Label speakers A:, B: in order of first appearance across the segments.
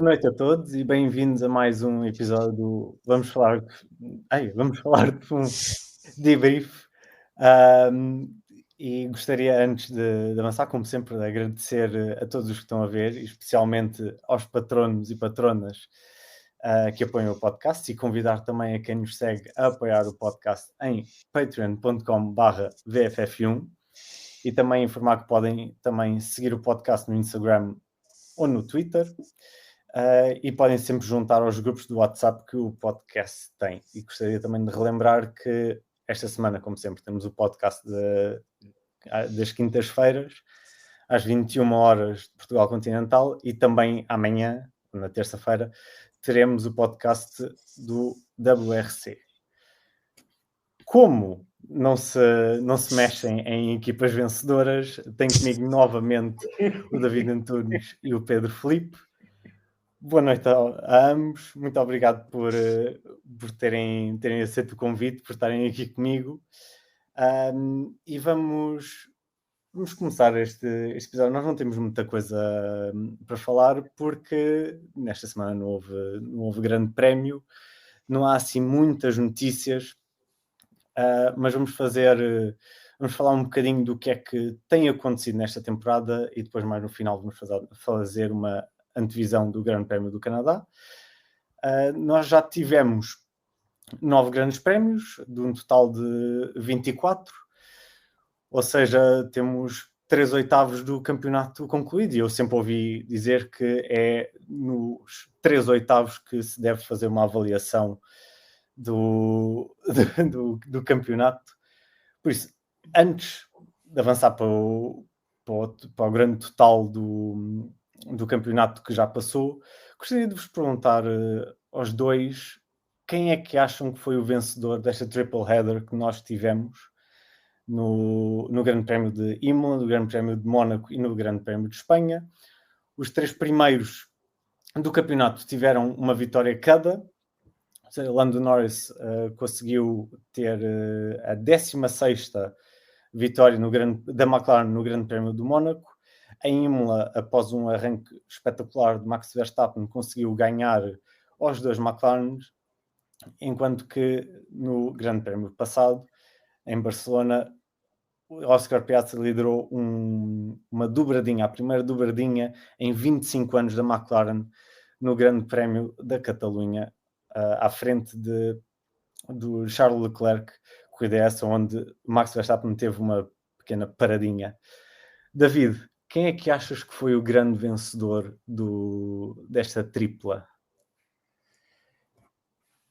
A: noite a todos e bem-vindos a mais um episódio do vamos falar de um debrief. Ahm, e gostaria, antes de avançar, como sempre, de agradecer a todos os que estão a ver, e especialmente aos patronos e patronas que apoiam o podcast, e convidar também a quem nos segue a apoiar o podcast em patreon.com/vff1, e também informar que podem também seguir o podcast no Instagram ou no Twitter. E podem sempre juntar aos grupos do WhatsApp que o podcast tem. E gostaria também de relembrar que esta semana, como sempre, temos o podcast das quintas-feiras, às 21 horas de Portugal Continental, e também amanhã, na terça-feira, teremos o podcast do WRC. Como não se mexem em equipas vencedoras, tenho comigo novamente o David Antunes e o Pedro Filipe. Boa noite a ambos, muito obrigado por terem aceito o convite, por estarem aqui comigo. E vamos começar este episódio. Nós não temos muita coisa para falar, porque nesta semana não houve grande prémio, não há assim muitas notícias, mas vamos falar um bocadinho do que é que tem acontecido nesta temporada, e depois mais no final vamos fazer uma antevisão do Grande Prémio do Canadá. Nós já tivemos 9 grandes prémios, de um total de 24, ou seja, temos 3/8 do campeonato concluído, e eu sempre ouvi dizer que é nos 3/8 que se deve fazer uma avaliação do campeonato. Por isso, antes de avançar para o grande total do campeonato que já passou, gostaria de vos perguntar aos dois quem é que acham que foi o vencedor desta triple header que nós tivemos no Grande Prémio de Imola, no Grande Prémio de Mónaco e no Grande Prémio de Espanha. Os 3 primeiros do campeonato tiveram uma vitória cada. Lando Norris conseguiu ter a 16ª vitória da McLaren no Grande Prémio do Mónaco. Em Imola, após um arranque espetacular de Max Verstappen, conseguiu ganhar aos 2 McLarens, enquanto que no Grande Prémio passado, em Barcelona, Oscar Piastri liderou uma dobradinha, a primeira dobradinha em 25 anos da McLaren no Grande Prémio da Catalunha, à frente do Charles Leclerc, corrida essa onde Max Verstappen teve uma pequena paradinha. David, quem é que achas que foi o grande vencedor desta tripla?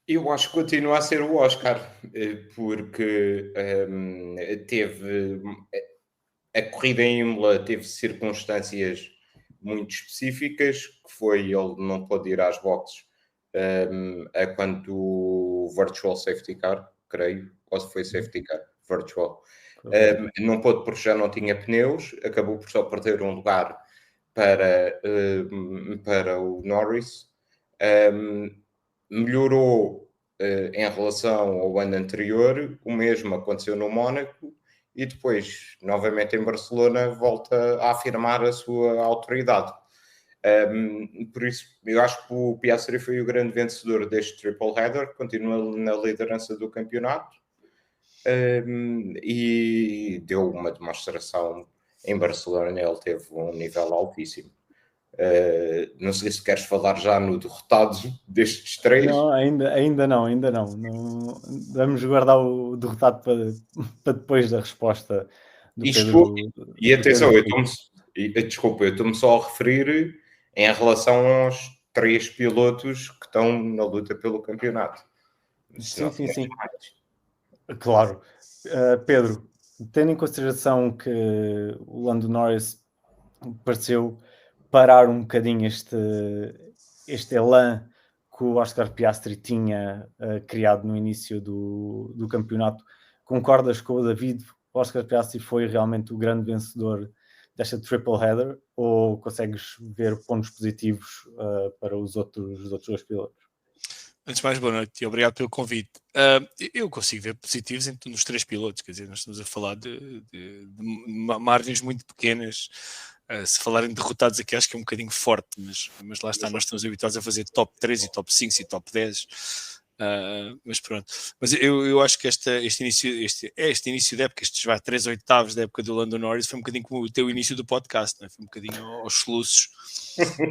B: Eu acho que continua a ser o Oscar, porque teve a corrida em Imola teve circunstâncias muito específicas, que foi ele não pôde ir às boxes a quando o Virtual Safety Car, creio, ou se foi Safety Car, Virtual. Não pôde porque já não tinha pneus, acabou por só perder um lugar para o Norris. Melhorou em relação ao ano anterior, o mesmo aconteceu no Mónaco, e depois, novamente em Barcelona, volta a afirmar a sua autoridade. Por isso, eu acho que o Piastri foi o grande vencedor deste triple header, continua na liderança do campeonato, e deu uma demonstração em Barcelona, ele teve um nível altíssimo. Não sei se queres falar já no derrotado destes 3.
A: Não, ainda não. Vamos guardar o derrotado para depois da resposta do Pedro.
B: E atenção, desculpa, eu estou-me só a referir em relação aos 3 pilotos que estão na luta pelo campeonato.
A: Sim. Claro. Pedro, tendo em consideração que o Lando Norris pareceu parar um bocadinho este elan que o Oscar Piastri tinha criado no início do campeonato, concordas com o David? O Oscar Piastri foi realmente o grande vencedor desta triple header, ou consegues ver pontos positivos para os outros 2 pilotos?
C: Antes de mais, boa noite e obrigado pelo convite. Eu consigo ver positivos nos 3 pilotos, quer dizer, nós estamos a falar de margens muito pequenas Se falarem de derrotados aqui, acho que é um bocadinho forte, mas lá está, nós estamos habituados a fazer top 3 e top 5 e top 10. Mas pronto. Mas eu acho que este início da época, estes 3 oitavos da época do Lando Norris, foi um bocadinho como o teu início do podcast, né? Foi um bocadinho aos soluços.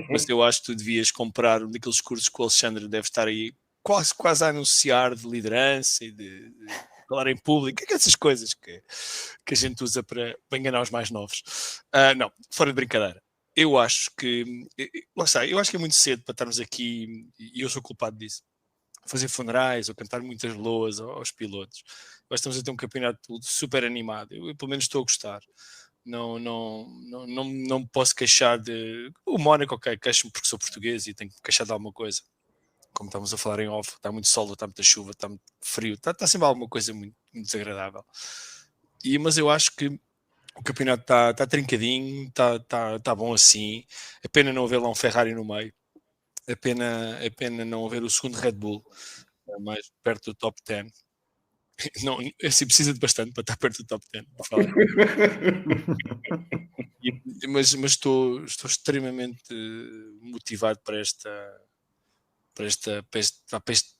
C: Mas eu acho que tu devias comprar um daqueles cursos que o Alexandre deve estar aí quase a anunciar, de liderança e de falar em público, essas coisas que a gente usa para enganar os mais novos. Não, fora de brincadeira. Eu acho que lá está, eu acho que é muito cedo para estarmos aqui, e eu sou culpado disso, fazer funerais ou cantar muitas loas aos pilotos. Nós estamos a ter um campeonato super animado. Eu pelo menos estou a gostar. Não posso queixar de... O Mónaco, ok, queixo-me porque sou português e tenho que me queixar de alguma coisa. Como estamos a falar em off, está muito sol, está muita chuva, está muito frio, está sempre alguma coisa muito, muito desagradável. Mas eu acho que o campeonato está trincadinho, está bom assim. É pena não haver lá um Ferrari no meio. É pena não haver o segundo Red Bull mais perto do top 10. Não, assim, precisa de bastante para estar perto do top 10. Mas estou extremamente motivado para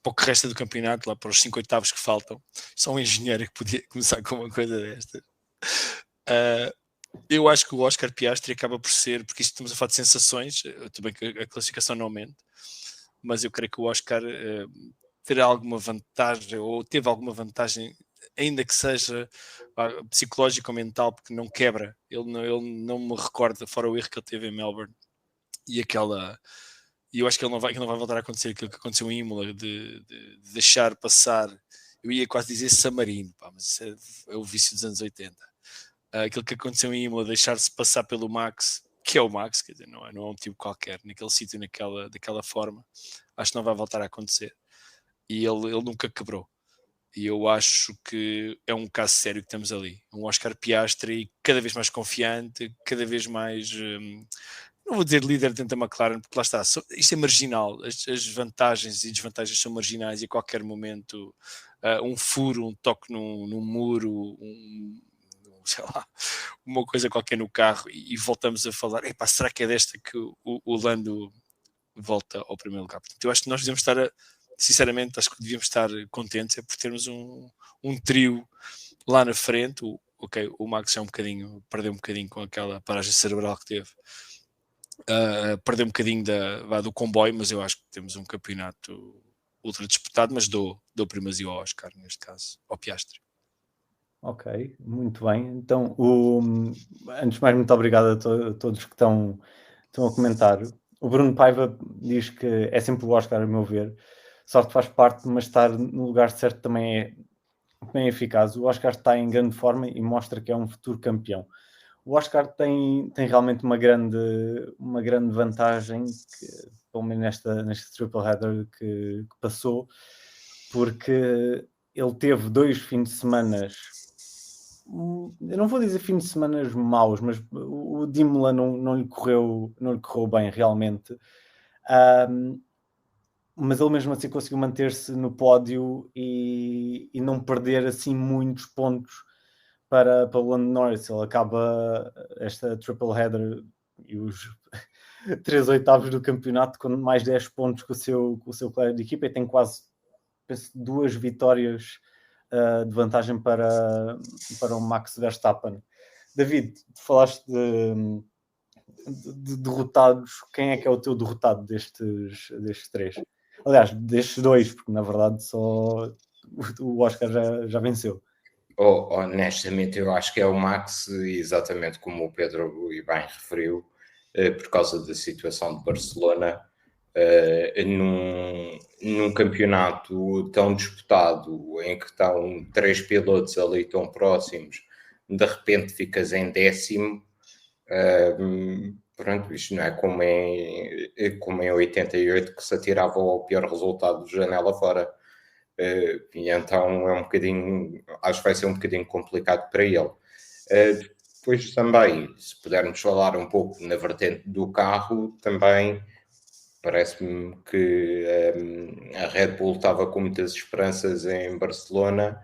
C: o que resta do campeonato, lá para os 5 oitavos que faltam. Só um engenheiro que podia começar com uma coisa desta. Eu acho que o Oscar Piastri acaba por ser, porque isto estamos a falar de sensações, também que a classificação não aumente, mas eu creio que o Oscar terá alguma vantagem, ou teve alguma vantagem, ainda que seja psicológica ou mental, porque não quebra. Ele não me recorda, fora o erro que ele teve em Melbourne, e eu acho que ele não vai voltar a acontecer aquilo que aconteceu em Imola, de deixar passar, eu ia quase dizer Samarino, mas isso é o vício dos anos 80. Aquilo que aconteceu em Imola, deixar-se passar pelo Max, que é o Max, quer dizer, não é um tipo qualquer, naquele sítio, daquela forma, acho que não vai voltar a acontecer. E ele nunca quebrou. E eu acho que é um caso sério que temos ali. Um Oscar Piastri cada vez mais confiante, cada vez mais... não vou dizer líder dentro da McLaren, porque lá está, isto é marginal, as vantagens e desvantagens são marginais e a qualquer momento um furo, um toque num muro, sei lá, uma coisa qualquer no carro e voltamos a falar, será que é desta que o Lando volta ao primeiro lugar? Portanto, eu acho que nós devemos estar, sinceramente, acho que devíamos estar contentes por termos um trio lá na frente. O Max já perdeu um bocadinho com aquela paragem cerebral que teve. Perdeu um bocadinho do comboio, mas eu acho que temos um campeonato ultra disputado, mas dou primazia ao Oscar, neste caso, ao Piastri.
A: Ok, muito bem. Então, antes de mais, muito obrigado a todos que estão a comentar. O Bruno Paiva diz que é sempre o Oscar, a meu ver. Sorte faz parte, mas estar no lugar certo também é eficaz. O Oscar está em grande forma e mostra que é um futuro campeão. O Oscar tem realmente uma grande vantagem, pelo menos nesta triple header que passou, porque ele teve 2 fins de semana, eu não vou dizer fins de semana maus, mas o de Imola não lhe correu bem realmente. Mas ele mesmo assim conseguiu manter-se no pódio e não perder assim muitos pontos para o Lando Norris. Ele acaba esta triple header e os 3 oitavos do campeonato com mais 10 pontos com o seu colega de equipa e tem quase 2 vitórias de vantagem para o Max Verstappen. David, falaste de derrotados. Quem é que é o teu derrotado destes 3? Aliás, destes 2, porque na verdade só o Oscar já venceu.
B: Honestamente, eu acho que é o Max, exatamente como o Pedro bem referiu, por causa da situação de Barcelona, num campeonato tão disputado, em que estão 3 pilotos ali tão próximos, de repente ficas em 10º. Pronto, isto não é como em 88, que se atirava ao pior resultado de janela fora. E então é um bocadinho, acho que vai ser um bocadinho complicado para ele. Depois também, se pudermos falar um pouco na vertente do carro, também parece-me que a Red Bull estava com muitas esperanças em Barcelona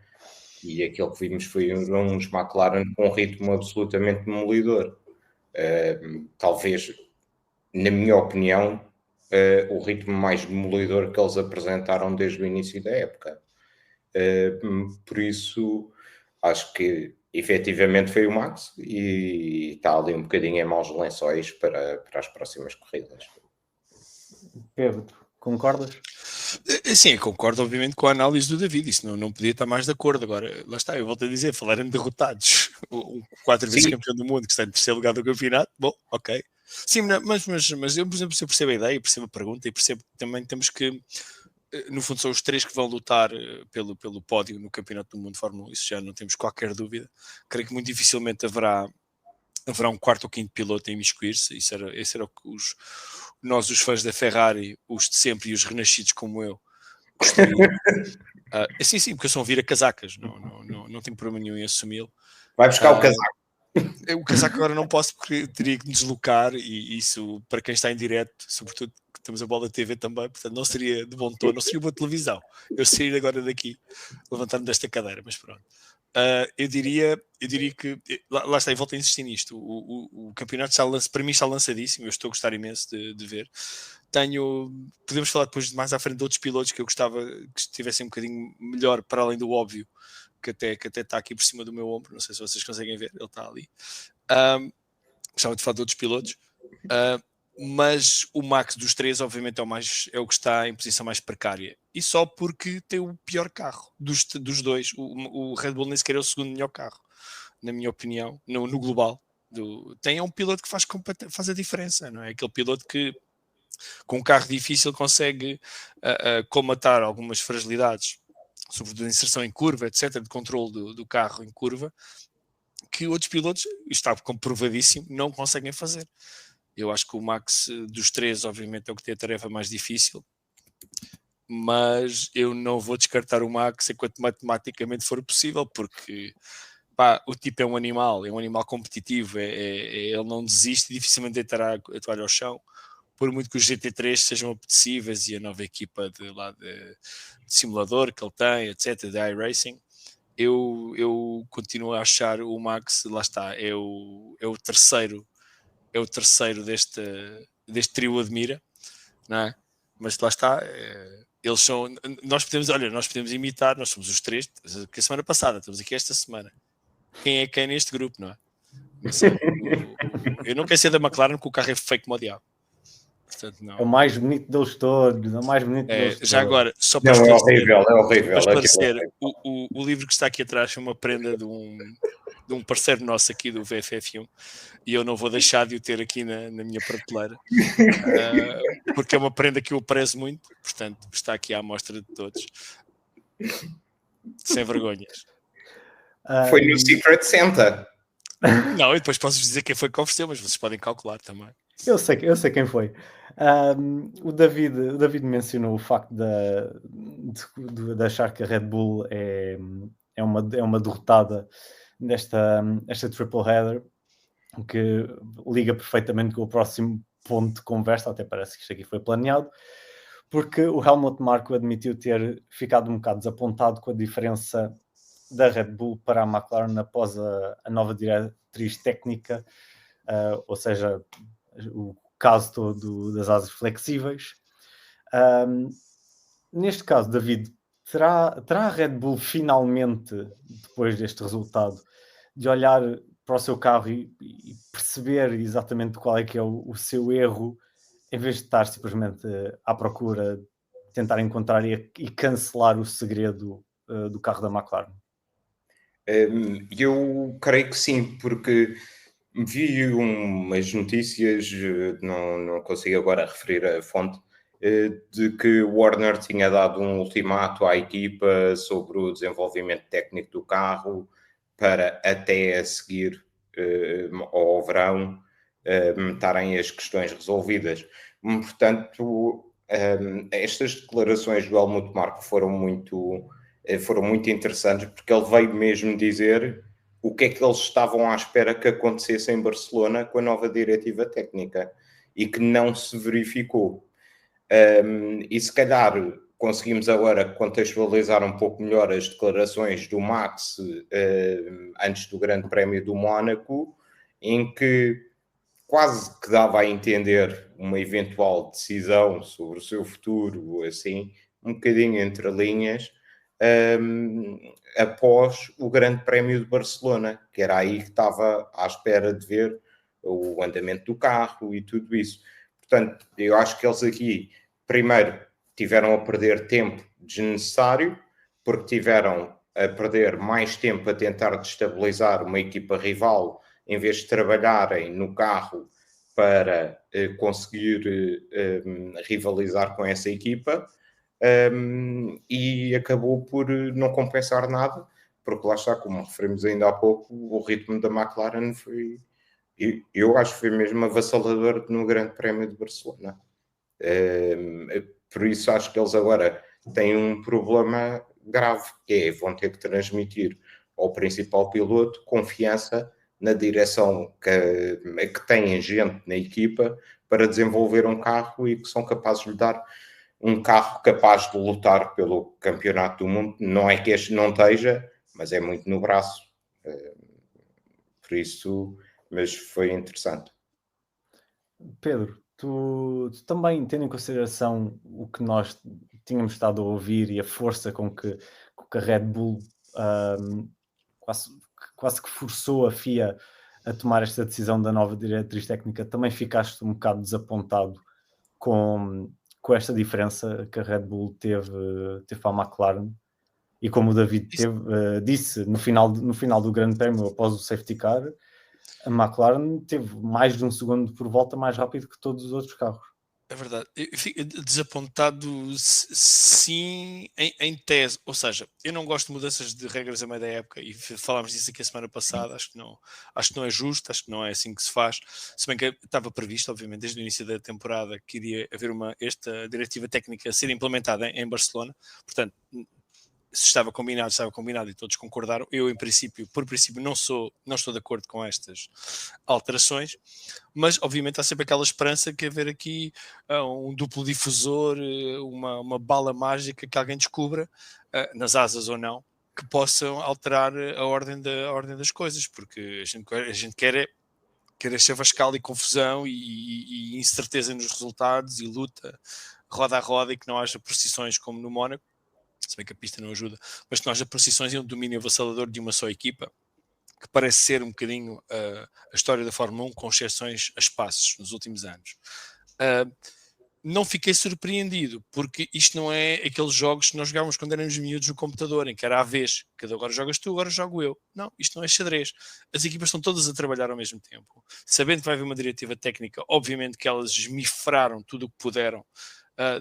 B: e aquilo que vimos foi uns McLaren com um ritmo absolutamente demolidor. talvez, na minha opinião, o ritmo mais demolidor que eles apresentaram desde o início da época. Por isso, acho que efetivamente foi o Max e está ali um bocadinho em maus lençóis para as próximas corridas.
A: Pedro, concordas?
C: Sim, concordo obviamente com a análise do David, isso não podia estar mais de acordo. Agora, lá está, eu volto a dizer, falarem de derrotados, um 4 vezes campeão do mundo que está em terceiro lugar do campeonato, bom, ok. Sim, mas eu, por exemplo, eu percebo a ideia, percebo a pergunta e percebo que também temos que, no fundo, são os 3 que vão lutar pelo pódio no Campeonato do Mundo de Fórmula 1, isso já não temos qualquer dúvida. Creio que muito dificilmente haverá um quarto ou quinto piloto a imiscuir-se. Esse era o que nós, os fãs da Ferrari, os de sempre e os renascidos como eu, gostariam. Sim, porque eu sou um vira-casacas, não tenho problema nenhum em assumi-lo.
B: Vai buscar o casaco.
C: O casaco agora não posso porque teria que me deslocar e isso, para quem está em direto, sobretudo que temos a Bola TV também, portanto não seria de bom tom, não seria boa televisão. Eu sair agora daqui, levantar-me desta cadeira, mas pronto. Eu diria que, lá está, e volto a insistir nisto, o campeonato para mim está lançadíssimo, eu estou a gostar imenso de ver. Podemos falar depois mais à frente de outros pilotos que eu gostava que estivessem um bocadinho melhor, para além do óbvio, que até está aqui por cima do meu ombro, não sei se vocês conseguem ver, ele está ali. Gostava de falar de outros pilotos, mas o Max dos 3 obviamente é o que está em posição mais precária, e só porque tem o pior carro dos 2. O Red Bull nem sequer é o segundo melhor carro, na minha opinião, no global. Tem um piloto que faz a diferença, não é? Aquele piloto que com um carro difícil consegue comatar algumas fragilidades, sobretudo de inserção em curva, etc., de controle do carro em curva, que outros pilotos, está comprovadíssimo, não conseguem fazer. Eu acho que o Max dos 3, obviamente, é o que tem a tarefa mais difícil, mas eu não vou descartar o Max enquanto matematicamente for possível, porque o tipo é um animal competitivo, ele não desiste, dificilmente deitará a toalha ao chão, por muito que os GT3 sejam apetecíveis e a nova equipa de simulador que ele tem, etc., de iRacing. Eu continuo a achar o Max, lá está, é o terceiro deste trio Admira, não é? Mas lá está, eles são, nós podemos imitar, nós somos os 3, que a semana passada, estamos aqui esta semana. Quem é quem neste grupo, não é? Não sei, eu não quero ser da McLaren porque o carro é fake como o diabo. Portanto, não.
A: É o mais bonito deles todos, é o mais bonito deles todos.
C: Já agora, só para esclarecer, para esclarecer, o livro que está aqui atrás é uma prenda de um parceiro nosso aqui do VFF1 e eu não vou deixar de o ter aqui na minha prateleira, porque é uma prenda que eu prezo muito, portanto está aqui à amostra de todos, sem vergonhas.
B: Foi no Secret Santa.
C: Não, e depois posso-vos dizer quem foi que ofereceu, mas vocês podem calcular também.
A: Eu sei quem foi. O David mencionou o facto de achar que a Red Bull é uma derrotada nesta triple header, que liga perfeitamente com o próximo ponto de conversa, até parece que isto aqui foi planeado, porque o Helmut Marko admitiu ter ficado um bocado desapontado com a diferença da Red Bull para a McLaren após a nova diretriz técnica, ou seja, o caso todo das asas flexíveis. Neste caso, David, terá a Red Bull finalmente, depois deste resultado, de olhar para o seu carro e perceber exatamente qual é que é o seu erro, em vez de estar simplesmente à procura de tentar encontrar e cancelar o segredo do carro da McLaren?
B: Eu creio que sim, porque vi umas notícias, não consigo agora referir a fonte, de que o Warner tinha dado um ultimato à equipa sobre o desenvolvimento técnico do carro para até a seguir ao verão estarem as questões resolvidas. Portanto, estas declarações do Helmut Marko foram muito interessantes, porque ele veio mesmo dizer o que é que eles estavam à espera que acontecesse em Barcelona com a nova diretiva técnica e que não se verificou. E se calhar conseguimos agora contextualizar um pouco melhor as declarações do Max antes do Grande Prémio do Mónaco, em que quase que dava a entender uma eventual decisão sobre o seu futuro, assim, um bocadinho entre linhas, após o Grande Prémio de Barcelona, que era aí que estava à espera de ver o andamento do carro e tudo isso. Portanto, eu acho que eles aqui, primeiro, tiveram a perder tempo desnecessário, porque tiveram a perder mais tempo a tentar destabilizar uma equipa rival, em vez de trabalharem no carro para conseguir rivalizar com essa equipa, e acabou por não compensar nada, porque lá está, como referimos ainda há pouco, o ritmo da McLaren foi, eu acho que foi mesmo avassalador no Grande Prémio de Barcelona. Por isso acho que eles agora têm um problema grave, que é, vão ter que transmitir ao principal piloto confiança na direção que têm gente na equipa para desenvolver um carro e que são capazes de lhe dar um carro capaz de lutar pelo campeonato do mundo. Não é que este não esteja, mas é muito no braço. Por isso, mas foi interessante.
A: Pedro, tu também, tendo em consideração o que nós tínhamos estado a ouvir e a força com que a Red Bull quase que forçou a FIA a tomar esta decisão da nova diretriz técnica, também ficaste um bocado desapontado com esta diferença que a Red Bull teve para a McLaren? E como o David disse no final do Grande Prémio, após o safety car, a McLaren teve mais de um segundo por volta mais rápido que todos os outros carros.
C: É verdade. Eu fico desapontado, sim, em tese. Ou seja, eu não gosto de mudanças de regras a meio da época, e falámos disso aqui a semana passada. Acho que não é justo, acho que não é assim que se faz. Se bem que estava previsto, obviamente, desde o início da temporada, que iria haver esta diretiva técnica a ser implementada em Barcelona. Portanto, se estava combinado e todos concordaram. Eu, por princípio, não estou de acordo com estas alterações, mas obviamente há sempre aquela esperança que haver aqui um duplo difusor, uma bala mágica que alguém descubra, nas asas ou não, que possam alterar a ordem das coisas, porque a gente quer chavascal e confusão e incerteza nos resultados e luta roda a roda, e que não haja precisões como no Mónaco, se bem que a pista não ajuda, mas que não haja precisões e um domínio avassalador de uma só equipa, que parece ser um bocadinho a história da Fórmula 1, com exceções a espaços nos últimos anos. Não fiquei surpreendido, porque isto não é aqueles jogos que nós jogávamos quando éramos miúdos no computador, em que era à vez, que agora jogas tu, agora jogo eu. Não, isto não é xadrez. As equipas estão todas a trabalhar ao mesmo tempo. Sabendo que vai haver uma diretiva técnica, obviamente que elas esmifraram tudo o que puderam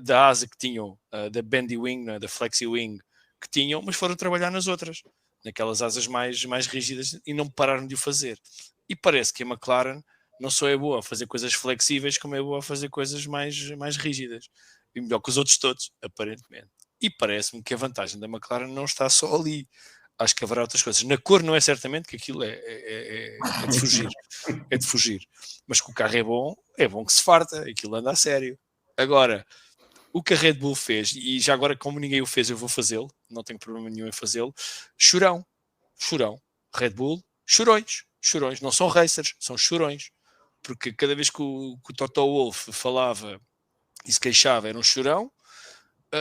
C: da asa que tinham, da Bendy Wing, da Flexi Wing que tinham, mas foram trabalhar nas outras, naquelas asas mais rígidas, e não pararam de o fazer. E parece que a McLaren não só é boa a fazer coisas flexíveis, como é boa a fazer coisas mais rígidas. E melhor que os outros todos, aparentemente. E parece-me que a vantagem da McLaren não está só ali. Acho que haverá outras coisas. Na cor não é certamente, que aquilo é de fugir. É de fugir. Mas que o carro é bom que se farta. Aquilo anda a sério. Agora, o que a Red Bull fez, e já agora como ninguém o fez, eu vou fazê-lo, não tenho problema nenhum em fazê-lo, chorão. Red Bull, chorões, não são racers, são chorões, porque cada vez que o Toto Wolff falava e se queixava era um chorão.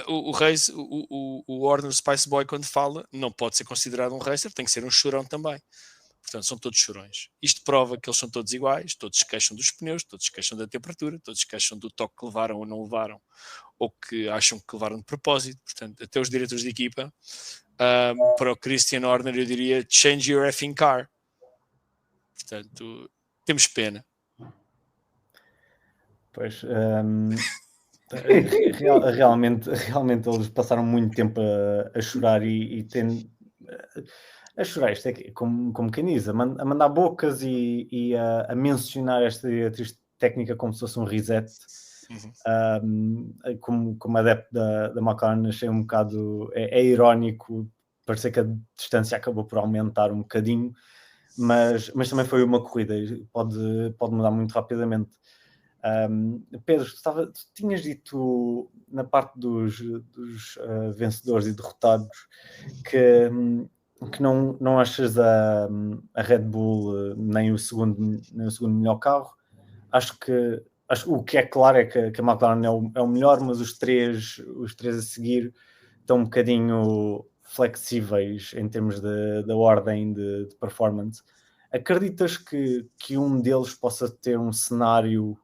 C: O Warner Spice Boy, quando fala, não pode ser considerado um racer, tem que ser um chorão também. Portanto, são todos chorões. Isto prova que eles são todos iguais, todos se queixam dos pneus, todos se queixam da temperatura, todos se queixam do toque que levaram ou não levaram, ou que acham que levaram de propósito. Portanto, até os diretores de equipa, para o Christian Horner, eu diria, change your effing car. Portanto, temos pena.
A: Pois, realmente eles passaram muito tempo a chorar e a chorar, isto é como quem diz, a mandar bocas e a mencionar esta diretriz técnica como se fosse um reset. Como adepto da McLaren, achei um bocado é irónico, parecer que a distância acabou por aumentar um bocadinho, mas também foi uma corrida e pode mudar muito rapidamente. Pedro, tu tinhas dito na parte dos vencedores e derrotados que não achas a Red Bull nem o segundo melhor carro, acho que o que é claro é que a McLaren é o melhor, mas os três a seguir estão um bocadinho flexíveis em termos da ordem de performance. Acreditas que um deles possa ter um cenário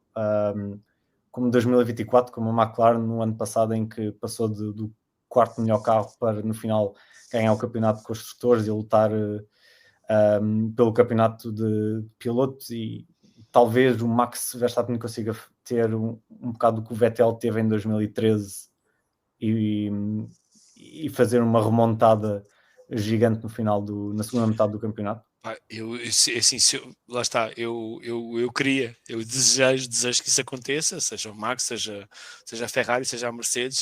A: como 2024, como a McLaren no ano passado, em que passou do quarto melhor carro para no final ganhar o campeonato de construtores e lutar pelo campeonato de pilotos, e talvez o Max Verstappen consiga ter um bocado do que o Vettel teve em 2013 e fazer uma remontada gigante na segunda metade do campeonato?
C: Lá está, eu queria, eu desejo que isso aconteça, seja o Max, seja a Ferrari, seja a Mercedes,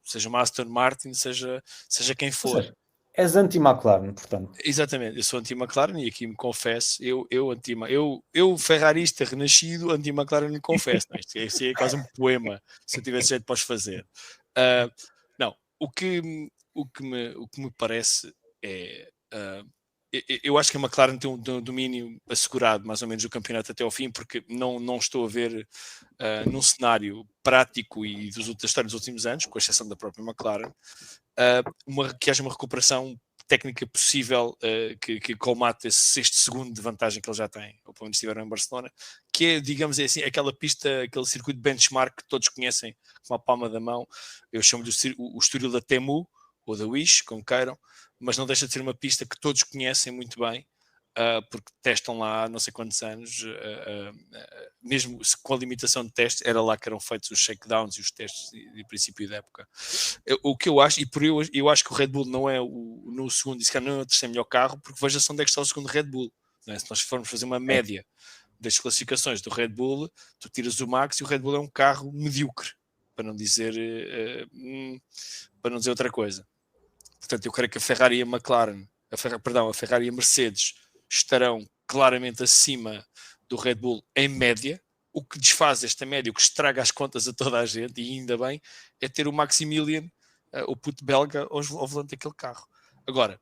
C: seja uma Aston Martin, seja quem for.
A: Ou seja, és anti-McLaren, portanto.
C: Exatamente, eu sou anti-McLaren e aqui me confesso, eu ferrarista renascido, anti-McLaren me confesso, não? Isto é quase um poema, se eu tivesse jeito para os fazer. Não, o que me parece é... eu acho que a McLaren tem um domínio assegurado mais ou menos do campeonato até ao fim, porque não estou a ver num cenário prático e da história dos últimos anos, com exceção da própria McLaren, que haja uma recuperação técnica possível que colmate este segundo de vantagem que eles já têm, ou pelo menos estiveram em Barcelona, que é, digamos assim, aquela pista, aquele circuito de benchmark que todos conhecem com a palma da mão. Eu chamo-lhe o Estoril da Temu, ou da Wish, como queiram, mas não deixa de ser uma pista que todos conhecem muito bem, porque testam lá há não sei quantos anos, mesmo com a limitação de testes, era lá que eram feitos os shakedowns e os testes de princípio da época. O que eu acho, eu acho que o Red Bull não é no segundo, e se calhar não é o terceiro melhor carro, porque veja-se onde é que está o segundo Red Bull. Né? Se nós formos fazer uma média das classificações do Red Bull, tu tiras o Max e o Red Bull é um carro medíocre, para não dizer outra coisa. Portanto, eu creio que a Ferrari e a McLaren, a Ferrari e a Mercedes estarão claramente acima do Red Bull em média. O que desfaz esta média, o que estraga as contas a toda a gente, e ainda bem, é ter o Maximilian, o puto belga, ao volante daquele carro. Agora,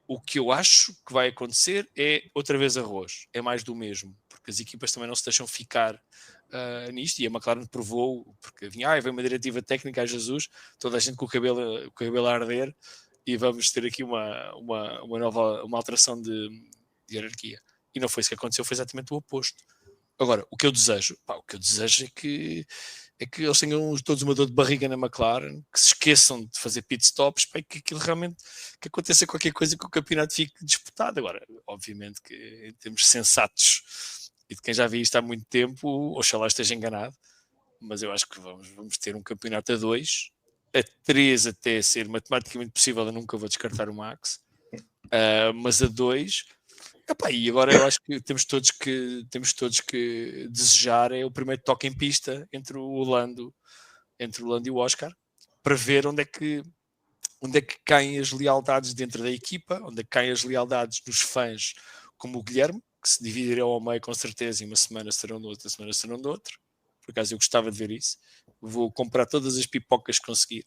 C: o que eu acho que vai acontecer é outra vez arroz, é mais do mesmo, porque as equipas também não se deixam ficar nisto, e a McLaren provou, porque veio uma diretiva técnica a Jesus, toda a gente com o cabelo a arder, e vamos ter aqui uma alteração de hierarquia. E não foi isso que aconteceu, foi exatamente o oposto. Agora, o que eu desejo é que eles tenham todos uma dor de barriga na McLaren, que se esqueçam de fazer pit stops, para que aquilo realmente, que aconteça qualquer coisa, que o campeonato fique disputado. Agora, obviamente que em termos sensatos, e de quem já viu isto há muito tempo, oxalá esteja enganado, mas eu acho que vamos ter um campeonato a 2, a 3 até ser matematicamente possível, eu nunca vou descartar o Max, mas a 2, e agora eu acho que temos todos que desejar é o primeiro toque em pista entre o Lando e o Oscar, para ver onde é que caem as lealdades dentro da equipa, onde é que caem as lealdades dos fãs, como o Guilherme, que se dividirão ao meio com certeza, e uma semana serão de outra, semana serão de outra. Por acaso eu gostava de ver isso. Vou comprar todas as pipocas que conseguir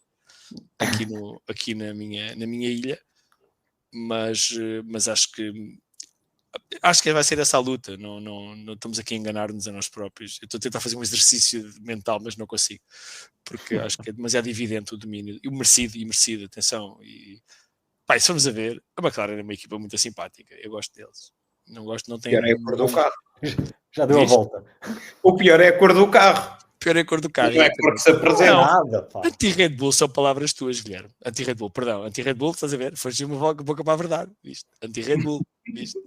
C: aqui na minha ilha, mas acho que vai ser essa a luta. Não estamos aqui a enganar-nos a nós próprios. Eu estou a tentar fazer um exercício mental, mas não consigo, porque acho que é demasiado evidente o domínio, e o merecido, atenção. E se formos a ver, a McLaren é uma equipa muito simpática, eu gosto deles. Não tem.
B: O pior é a cor do carro.
A: Já deu a volta.
B: O pior é a cor do carro.
C: Pior é a cor do carro.
B: Não é porque se apresenta.
A: Nada, pá.
C: Anti-Red Bull são palavras tuas, Guilherme. Anti-Red Bull, perdão. Anti-Red Bull, estás a ver? Foste uma boca para a verdade. Isto. Anti-Red Bull. Isto.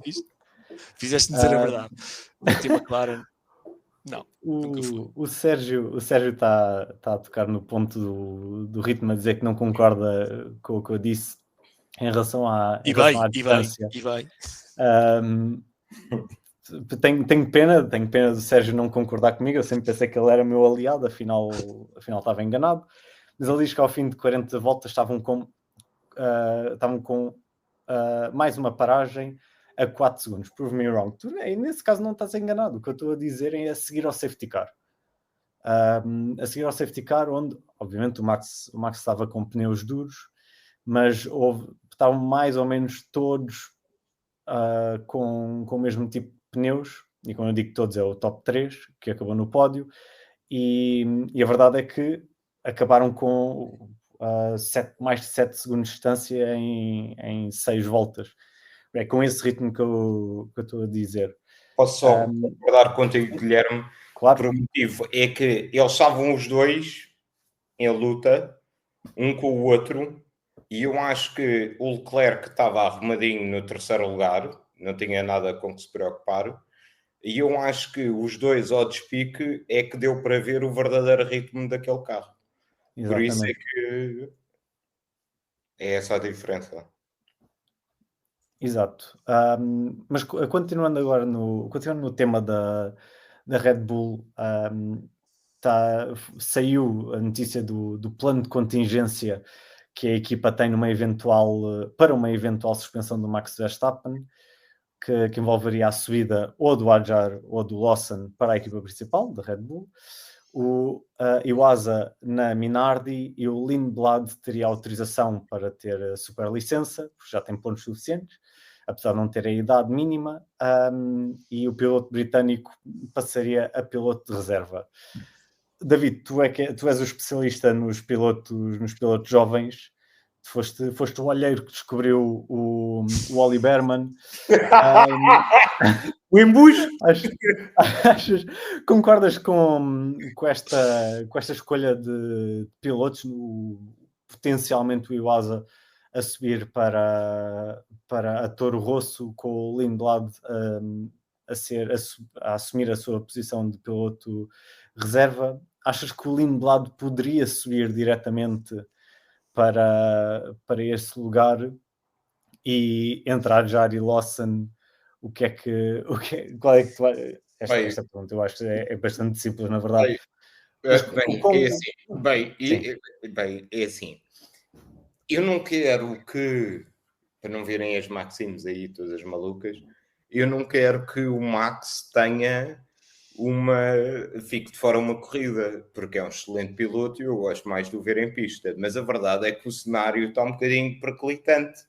C: Fizeste-me dizer a verdade. Anti-McLaren. Não, nunca fui.
A: O Sérgio está a tocar no ponto do ritmo, a dizer que não concorda com o que eu disse em relação à distância.
C: E vai.
A: Tenho pena do Sérgio não concordar comigo. Eu sempre pensei que ele era meu aliado, afinal estava enganado. Mas ele diz que ao fim de 40 voltas estavam com mais uma paragem a 4 segundos. Prove me wrong. Nesse caso não estás enganado. O que eu estou a dizer é a seguir ao safety car. A seguir ao safety car, onde obviamente o Max estava com pneus duros, mas estavam mais ou menos todos com o mesmo tipo de pneus, e quando eu digo todos é o top 3, que acabou no pódio, e a verdade é que acabaram com mais de 7 segundos de distância em 6 voltas. É com esse ritmo que eu estou a dizer.
B: Posso só concordar contigo, Guilherme,
A: Claro.
B: por um motivo, é que eles estavam os dois em luta, um com o outro, e eu acho que o Leclerc estava arrumadinho no terceiro lugar, não tinha nada com que se preocupar, e eu acho que os dois ao despique é que deu para ver o verdadeiro ritmo daquele carro.
A: Exatamente.
B: Por isso é que é essa a diferença.
A: Exato. Mas continuando agora continuando no tema da Red Bull, saiu a notícia do plano de contingência que a equipa tem para uma eventual suspensão do Max Verstappen, que envolveria a subida ou do Adjar ou do Lawson para a equipa principal da Red Bull. O Iwasa na Minardi e o Lindblad teria autorização para ter a superlicença, porque já tem pontos suficientes, apesar de não ter a idade mínima, e o piloto britânico passaria a piloto de reserva. David, tu és o especialista nos pilotos jovens. Foste o olheiro que descobriu o Ollie Behrman.
B: O embuste!
A: Concordas com esta escolha de pilotos, potencialmente o Iwasa a subir para a Toro Rosso, com o Lindblad a assumir a sua posição de piloto reserva? Achas que o Lindblad poderia subir diretamente para esse lugar e entrar Adjar e Lawson? Qual é que tu esta pergunta eu acho que é bastante simples, na verdade.
B: É assim. Eu não quero que, para não verem as Maximes aí todas malucas, eu não quero que o Max fique de fora uma corrida, porque é um excelente piloto e eu gosto mais de o ver em pista. Mas a verdade é que o cenário está um bocadinho periclitante,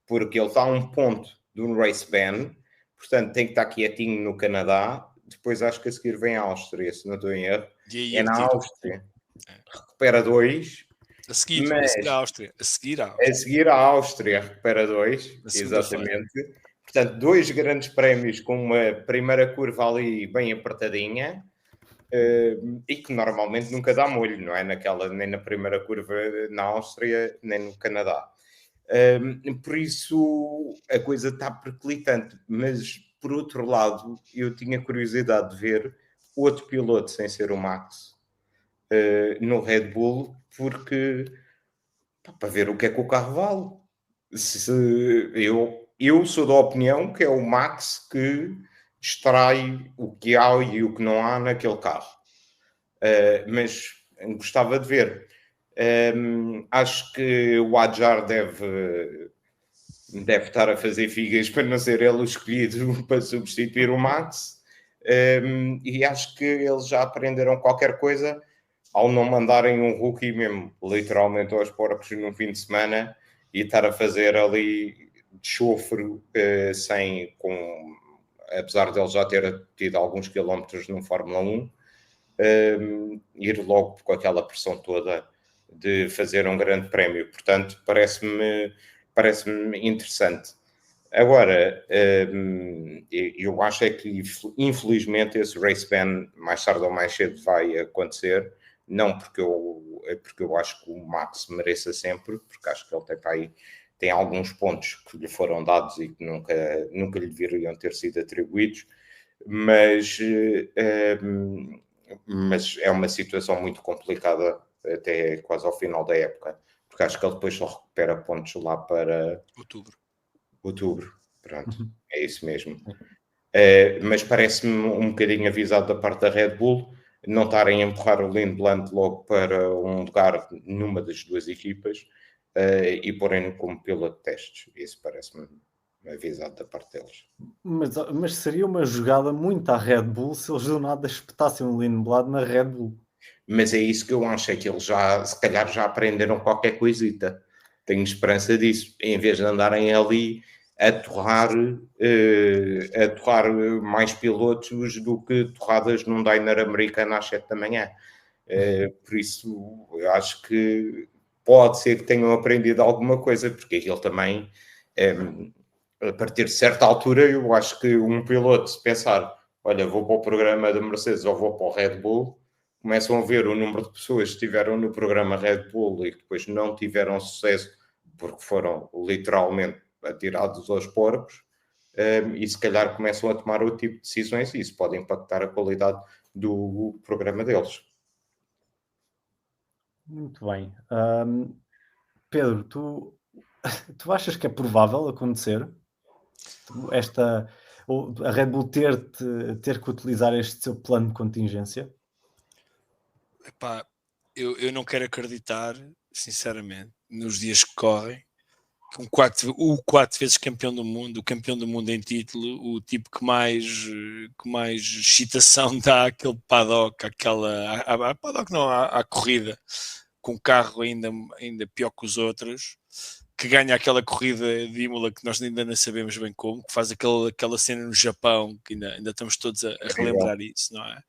B: porque ele está a um ponto do race ban, portanto tem que estar quietinho no Canadá. Depois acho que a seguir vem a Áustria, se não estou em erro. É na Áustria. Recupera 2.
C: A seguir a Áustria. A
B: seguir à Áustria recupera 2. Exatamente. Portanto, 2 grandes prémios com uma primeira curva ali bem apertadinha, e que normalmente nunca dá molho, não é? Nem na primeira curva na Áustria, nem no Canadá. Por isso a coisa está periclitante, mas por outro lado eu tinha curiosidade de ver outro piloto sem ser o Max no Red Bull, porque para ver o que é que o carro vale. Eu sou da opinião que é o Max que extrai o que há e o que não há naquele carro, mas gostava de ver. Acho que o Adjar deve estar a fazer figas para não ser ele o escolhido para substituir o Max, e acho que eles já aprenderam qualquer coisa ao não mandarem um rookie mesmo, literalmente aos porcos no fim de semana, e estar a fazer ali de chofre, apesar de ele já ter tido alguns quilómetros no Fórmula 1, ir logo com aquela pressão toda de fazer um grande prémio. Portanto, parece-me interessante. Agora, eu acho é que, infelizmente, esse race ban, mais tarde ou mais cedo, vai acontecer. Não porque eu acho que o Max mereça sempre, porque acho que ele tem alguns pontos que lhe foram dados e que nunca lhe deveriam ter sido atribuídos, mas é uma situação muito complicada até quase ao final da época, porque acho que ele depois só recupera pontos lá para outubro. Pronto, é isso mesmo. Mas parece-me um bocadinho avisado da parte da Red Bull não estarem a empurrar o Lindblad logo para um lugar numa das duas equipas e porem-no como piloto de testes. Isso parece-me avisado da parte deles.
A: Mas seria uma jogada muito à Red Bull se eles do nada espetassem o Lindblad na Red Bull.
B: Mas é isso que eu acho, é que eles se calhar já aprenderam qualquer coisita. Tenho esperança disso. Em vez de andarem ali a torrar mais pilotos do que torradas num diner americano às 7 da manhã. Por isso, eu acho que pode ser que tenham aprendido alguma coisa, porque aquilo também, a partir de certa altura, eu acho que um piloto, se pensar, olha, vou para o programa da Mercedes ou vou para o Red Bull, começam a ver o número de pessoas que estiveram no programa Red Bull e que depois não tiveram sucesso porque foram literalmente atirados aos porcos, e se calhar começam a tomar outro tipo de decisões e isso pode impactar a qualidade do programa deles.
A: Muito bem. Pedro, tu achas que é provável acontecer a Red Bull ter que utilizar este seu plano de contingência?
C: Epá, eu não quero acreditar, sinceramente, nos dias que correm, que o 4 vezes campeão do mundo, o campeão do mundo em título, o tipo que mais excitação dá àquele paddock, paddock não, à corrida, com o carro ainda pior que os outros, que ganha aquela corrida de Imola que nós ainda não sabemos bem como, que faz aquela cena no Japão, que ainda estamos todos a relembrar isso, não é?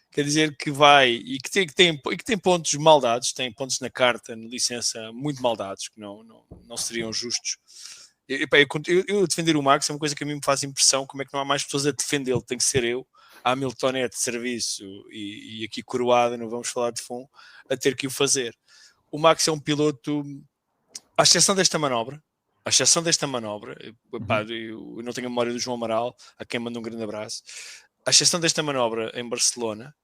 C: Quer dizer que vai e que tem pontos mal dados, tem pontos na carta, na licença, muito mal dados, que não seriam justos. Eu defender o Max é uma coisa que a mim me faz impressão, como é que não há mais pessoas a defendê-lo, tem que ser eu, a Hamilton é de serviço e aqui coroada, não vamos falar de fundo, a ter que o fazer. O Max é um piloto, à exceção desta manobra, eu não tenho a memória do João Amaral, a quem manda um grande abraço, à exceção desta manobra em Barcelona,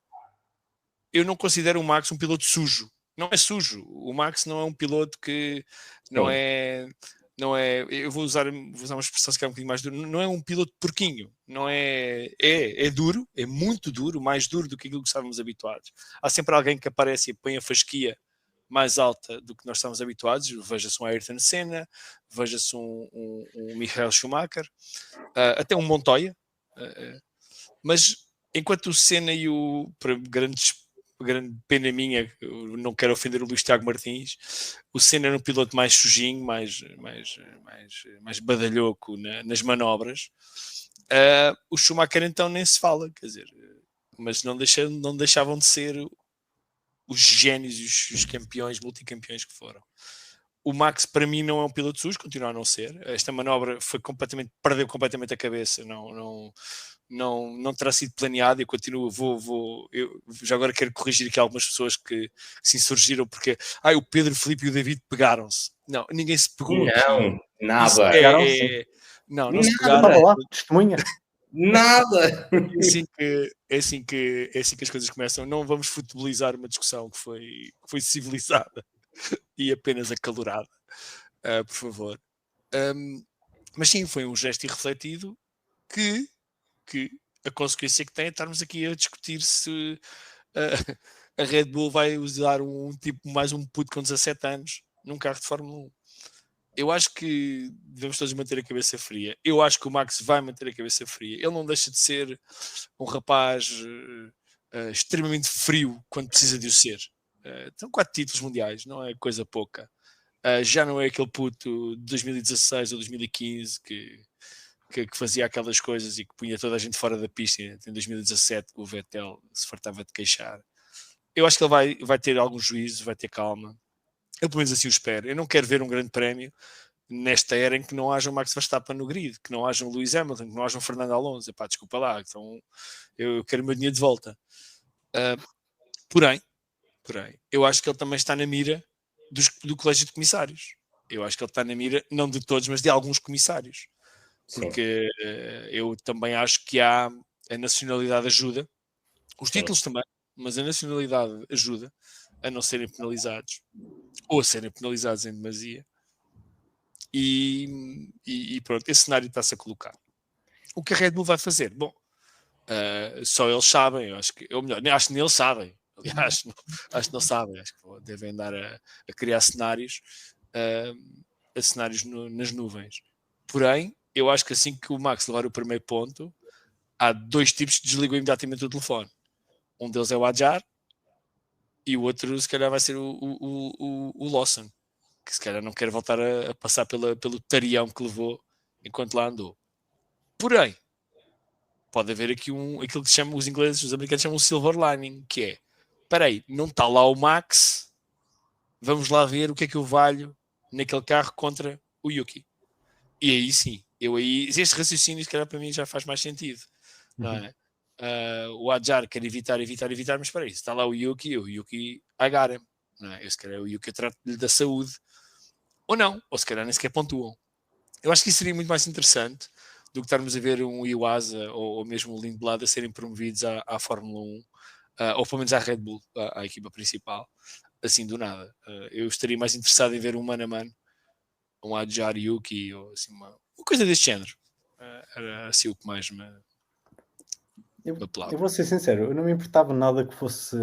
C: eu não considero o Max um piloto sujo. Não é sujo. O Max não é um piloto que não é. Eu vou usar uma expressão que é um bocadinho mais dura. Não é um piloto porquinho. Não é. É duro, é muito duro, mais duro do que aquilo que estávamos habituados. Há sempre alguém que aparece e põe a fasquia mais alta do que nós estamos habituados. Veja-se um Ayrton Senna, veja-se um Michael Schumacher, até um Montoya. Mas enquanto o Senna e grande pena minha, eu não quero ofender o Luís Tiago Martins, o Senna era um piloto mais sujinho, mais badalhoco nas manobras. O Schumacher então nem se fala, quer dizer, mas não deixavam de ser os génios e os campeões, multicampeões que foram. O Max para mim não é um piloto sujo, continua a não ser. Esta manobra perdeu completamente a cabeça, não terá sido planeado. Eu continuo, eu já agora quero corrigir aqui algumas pessoas que se insurgiram porque o Pedro, Filipe e o David pegaram-se. Não, ninguém se pegou.
B: Não, nada.
C: Não se pegaram.
A: Estava lá, testemunha.
B: Nada.
C: É assim que as coisas começam. Não vamos futebolizar uma discussão que foi civilizada e apenas acalorada, por favor. Mas sim, foi um gesto irrefletido que a consequência que tem é estarmos aqui a discutir se a Red Bull vai usar mais um puto com 17 anos num carro de Fórmula 1. Eu acho que devemos todos manter a cabeça fria. Eu acho que o Max vai manter a cabeça fria. Ele não deixa de ser um rapaz extremamente frio quando precisa de o ser. Tem 4 títulos mundiais, não é coisa pouca. Já não é aquele puto de 2016 ou 2015 que fazia aquelas coisas e que punha toda a gente fora da pista. Em 2017 o Vettel se fartava de queixar. Eu acho que ele vai ter algum juízo, vai ter calma. Eu pelo menos assim o espero. Eu não quero ver um grande prémio nesta era em que não haja um Max Verstappen no grid, que não haja um Lewis Hamilton, que não haja um Fernando Alonso. Epá, desculpa lá, então eu quero o meu dinheiro de volta. Porém, eu acho que ele também está na mira do colégio de comissários. Eu acho que ele está na mira, não de todos, mas de alguns comissários. Porque eu também acho que a nacionalidade ajuda, os títulos também, mas a nacionalidade ajuda a não serem penalizados ou a serem penalizados em demasia. E pronto, esse cenário está-se a colocar. O que a Red Bull vai fazer? Bom, só eles sabem, acho que nem eles sabem. Aliás, acho que não sabem, acho que devem andar a criar cenários, cenários nas nuvens. Porém, eu acho que assim que o Max levar o primeiro ponto, há 2 tipos que desligam imediatamente o telefone. Um deles é o Adjar e o outro, se calhar, vai ser o Lawson, que se calhar não quer voltar a passar pelo tarião que levou enquanto lá andou. Porém, pode haver aqui aquilo que chamam os ingleses, os americanos chamam um silver lining, que é, espera aí, não está lá o Max, vamos lá ver o que é que eu valho naquele carro contra o Yuki. E aí sim, este raciocínio, se calhar para mim já faz mais sentido. Não é? O Adjar quer evitar, mas espera aí, se está lá o Yuki, I got him. Não é? Eu, se calhar o Yuki eu trato-lhe da saúde. Ou não, ou se calhar nem sequer pontuam. Eu acho que isso seria muito mais interessante do que estarmos a ver um Iwasa ou mesmo o Lindblad a serem promovidos à Fórmula 1, ou pelo menos à Red Bull, à equipa principal, assim do nada. Eu estaria mais interessado em ver um mano a mano, um Adjar Yuki, ou assim, uma coisa deste género. Era assim o que mais me apelava.
A: Eu vou ser sincero, eu não me importava nada que fosse.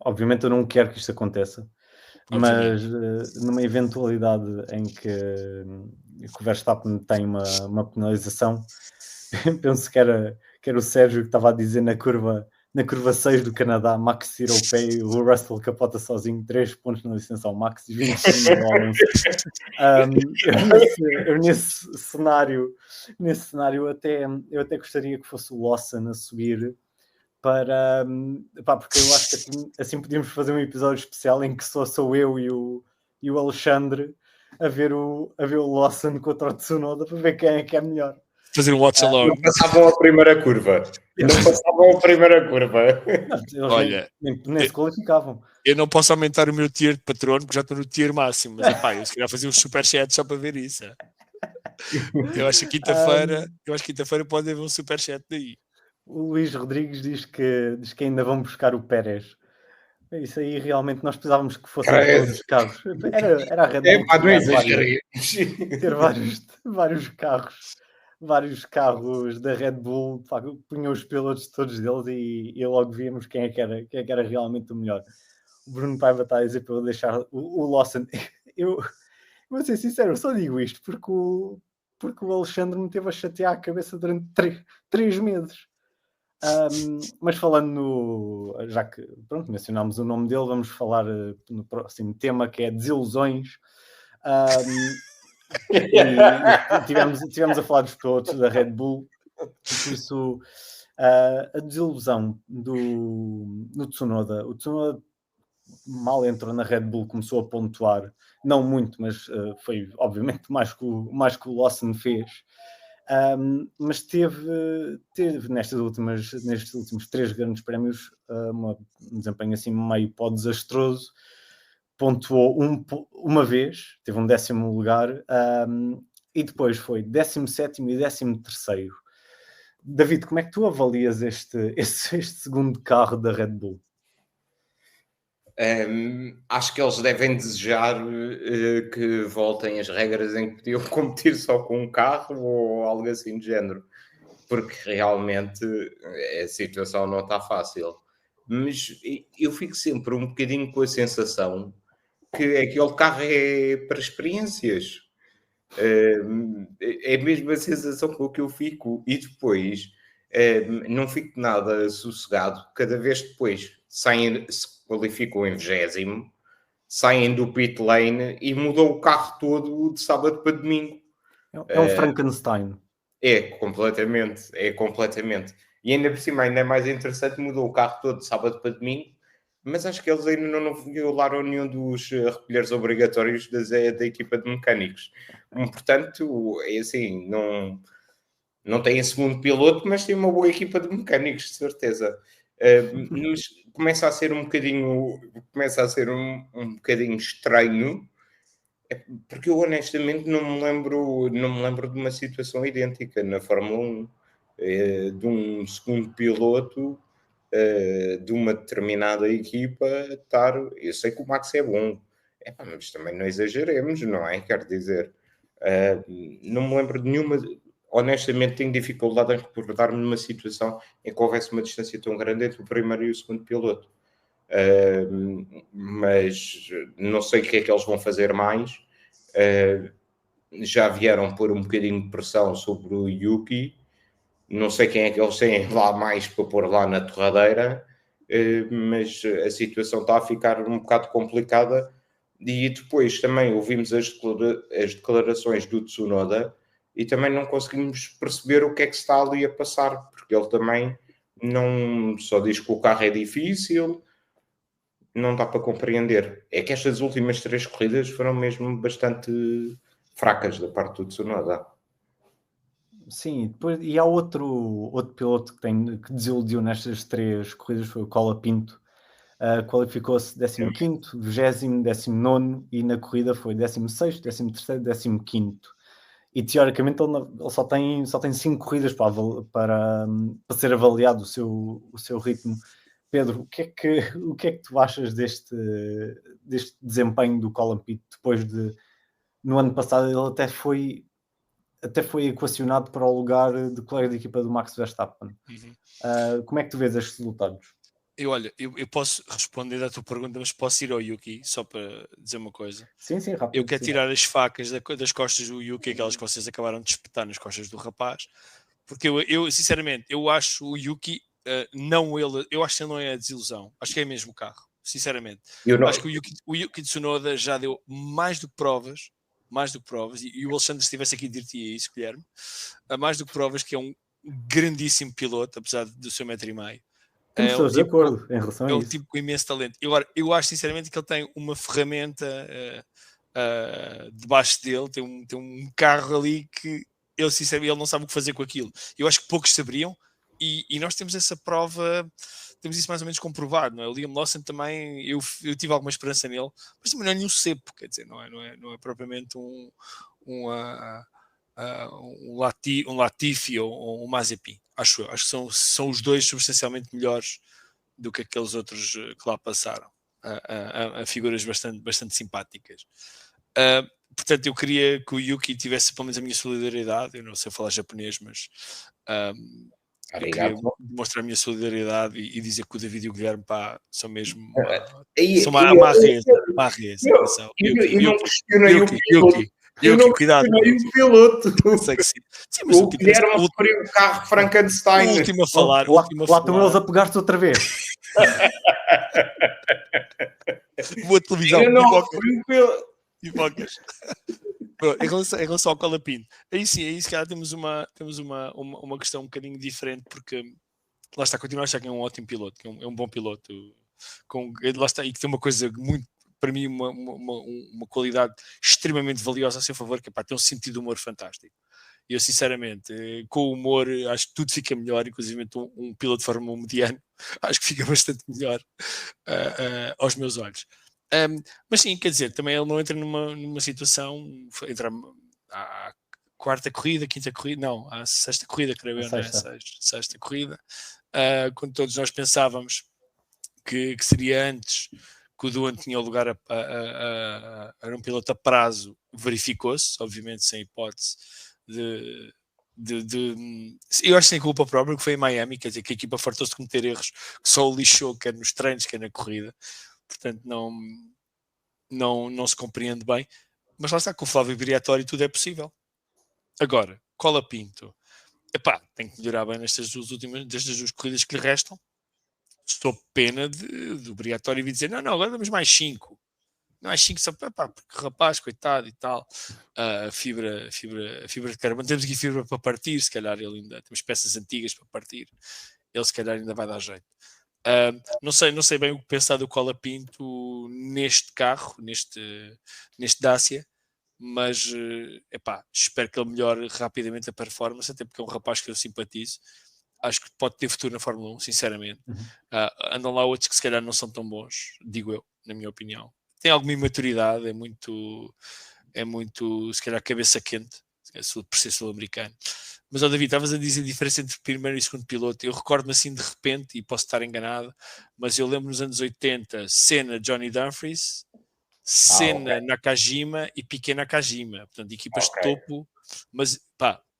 A: Obviamente, eu não quero que isto aconteça, mas numa eventualidade em que o Verstappen tem uma penalização, penso que era o Sérgio que estava a dizer na curva 6 do Canadá, Max tira o pé e o Russell capota sozinho, 3 pontos na licença ao Max e 25 ao Alonso. Eu nesse cenário eu até gostaria que fosse o Lawson a subir para porque eu acho que assim podíamos fazer um episódio especial em que sou eu e o Alexandre a ver o Lawson contra o Tsunoda para ver quem é que é melhor.
C: Fazer um watch alone.
B: Não passavam a primeira curva.
C: Olha,
A: nem se qualificavam.
C: Eu não posso aumentar o meu tier de patrono porque já estou no tier máximo, mas eu se calhar fazer um superchat só para ver isso. Eu acho que quinta-feira pode haver um superchat daí.
A: O Luís Rodrigues diz que ainda vão buscar o Pérez. Isso aí realmente nós precisávamos que fossem todos os carros. Era a Red Bull ter vários carros da Red Bull, punham os pilotos todos deles e logo víamos quem é que era realmente o melhor. O Bruno Paiva está a dizer para eu deixar o Lawson. Eu vou ser sincero, eu só digo isto porque o Alexandre me teve a chatear a cabeça durante 3 meses. Mas falando já que mencionámos o nome dele, vamos falar no próximo tema, que é desilusões. E tivemos a falar dos pilotos da Red Bull, por isso a desilusão do Tsunoda. O Tsunoda mal entrou na Red Bull, começou a pontuar, não muito, mas foi obviamente mais que o Lawson fez. Mas teve nestes últimos 3 grandes prémios um desempenho assim meio pó desastroso. Pontuou uma vez, teve um 10º lugar, e depois foi 17º e 13º. David, como é que tu avalias este segundo carro da Red Bull?
B: Acho que eles devem desejar que voltem as regras em que podiam competir só com um carro ou algo assim do género, porque realmente a situação não está fácil. Mas eu fico sempre um bocadinho com a sensação que aquele carro é para experiências. É mesmo a sensação com que eu fico, e depois não fico nada sossegado cada vez depois se qualificam em 20º, saem do pit lane e mudou o carro todo de sábado para domingo.
A: É um Frankenstein.
B: É completamente. E ainda por cima, ainda é mais interessante, mudou o carro todo de sábado para domingo, mas acho que eles ainda não violaram nenhum dos recolheres obrigatórios da equipa de mecânicos. Portanto, é assim, não tem segundo piloto, mas tem uma boa equipa de mecânicos, de certeza. Mas começa a ser um bocadinho estranho, porque eu honestamente não me lembro de uma situação idêntica na Fórmula 1, de um segundo piloto de uma determinada equipa estar. Eu sei que o Max é bom, mas também não exageremos, não é? Quero dizer, não me lembro de nenhuma. Honestamente, tenho dificuldade em recordar-me numa situação em que houvesse uma distância tão grande entre o primeiro e o segundo piloto. Mas não sei o que é que eles vão fazer mais. Já vieram pôr um bocadinho de pressão sobre o Yuki. Não sei quem é que eles têm lá mais para pôr lá na torradeira, mas a situação está a ficar um bocado complicada. E depois também ouvimos as declarações do Tsunoda, e também não conseguimos perceber o que é que se está ali a passar, porque ele também não só diz que o carro é difícil, não dá para compreender. É que estas últimas 3 corridas foram mesmo bastante fracas da parte do Tsunoda.
A: Sim, depois, e há outro piloto que desiludiu nestas 3 corridas, foi o Colapinto. Qualificou-se 15º, 20º, 19º e na corrida foi 16º, 13º, 15º. E teoricamente ele só tem 5 corridas para ser avaliado o seu ritmo. Pedro, o que é que tu achas deste desempenho do Colapinto depois de, no ano passado, ele até foi equacionado para o lugar de colega de equipa do Max Verstappen. Como é que tu vês estes resultados?
C: Eu posso responder à tua pergunta, mas posso ir ao Yuki, só para dizer uma coisa.
A: Sim, rápido.
C: Eu quero tirar as facas das costas do Yuki, aquelas que vocês acabaram de espetar nas costas do rapaz, porque eu sinceramente, eu acho o Yuki, eu acho que ele não é a desilusão, acho que é mesmo o carro, sinceramente. Acho que o Yuki Tsunoda já deu mais do que provas, e o Alexandre, se estivesse aqui, diria isso, Guilherme, mais do que provas que é um grandíssimo piloto, apesar do seu 1,5 metro.
A: Estamos de acordo em relação a isso.
C: É um tipo com imenso talento. Agora, eu acho sinceramente que ele tem uma ferramenta debaixo dele, tem um carro ali que ele sinceramente ele não sabe o que fazer com aquilo. Eu acho que poucos saberiam e nós temos essa prova, temos isso mais ou menos comprovado, não é? O Liam Lawson também, eu tive alguma esperança nele, mas também não é nenhum cepo, quer dizer, não é propriamente um Latifi ou um Mazepin, acho que são os dois substancialmente melhores do que aqueles outros que lá passaram, a figuras bastante simpáticas. Portanto, eu queria que o Yuki tivesse pelo menos a minha solidariedade. Eu não sei falar japonês, mas eu queria demonstrar a minha solidariedade e dizer que o David e o Guilherme são mesmo são uma reza.
B: Eu não questionei o piloto.
C: Eu não questionei
B: o piloto.
C: Sei que sim.
B: Mas o Guilherme referiu o carro Frankenstein.
C: O último a falar.
A: Lá estão eles a pegar-te outra vez.
C: Boa televisão.
B: Eu não referi o piloto.
C: Pipocas. Em relação ao Colapinto, aí sim, se calhar temos uma questão um bocadinho diferente, porque lá está, continuo a achar que é um ótimo piloto, que é um bom piloto, lá está, e que tem uma coisa muito, para mim, uma qualidade extremamente valiosa a seu favor, que é ter um sentido de humor fantástico. E eu, sinceramente, com o humor, acho que tudo fica melhor, inclusive um piloto de Fórmula 1 mediano, acho que fica bastante melhor aos meus olhos. Mas sim, quer dizer, também ele não entra numa situação, entra à quarta corrida, quinta corrida, não, à sexta corrida, creio eu, né? Sexta corrida, quando todos nós pensávamos que seria antes, que o Duan tinha lugar era um piloto a prazo, verificou-se, obviamente sem hipótese eu acho que sem culpa própria, que foi em Miami, quer dizer que a equipa fartou-se de cometer erros que só o lixou, quer nos treinos, quer na corrida. Portanto, não se compreende bem. Mas lá está, com o Flávio Briatore tudo é possível. Agora, Colapinto, tem que melhorar bem destas duas corridas que lhe restam. Estou pena do Briatore vir dizer, não, agora damos mais 5. Mais 5 só porque rapaz, coitado e tal. A fibra de carbono. Temos aqui fibra para partir, se calhar ele ainda temos peças antigas para partir. Ele se calhar ainda vai dar jeito. Não sei bem o que pensar do Colapinto neste carro, neste Dacia, mas espero que ele melhore rapidamente a performance, até porque é um rapaz que eu simpatizo. Acho que pode ter futuro na Fórmula 1, sinceramente. Andam lá outros que se calhar não são tão bons, digo eu, na minha opinião. Tem alguma imaturidade, é muito, se calhar, cabeça quente, por ser sul-americano. Mas, David, estavas a dizer a diferença entre primeiro e segundo piloto. Eu recordo-me assim de repente, e posso estar enganado, mas eu lembro nos anos 80, Senna, Johnny Dumfries, Senna, Nakajima e Piquet Nakajima. Portanto, equipas de topo. Mas,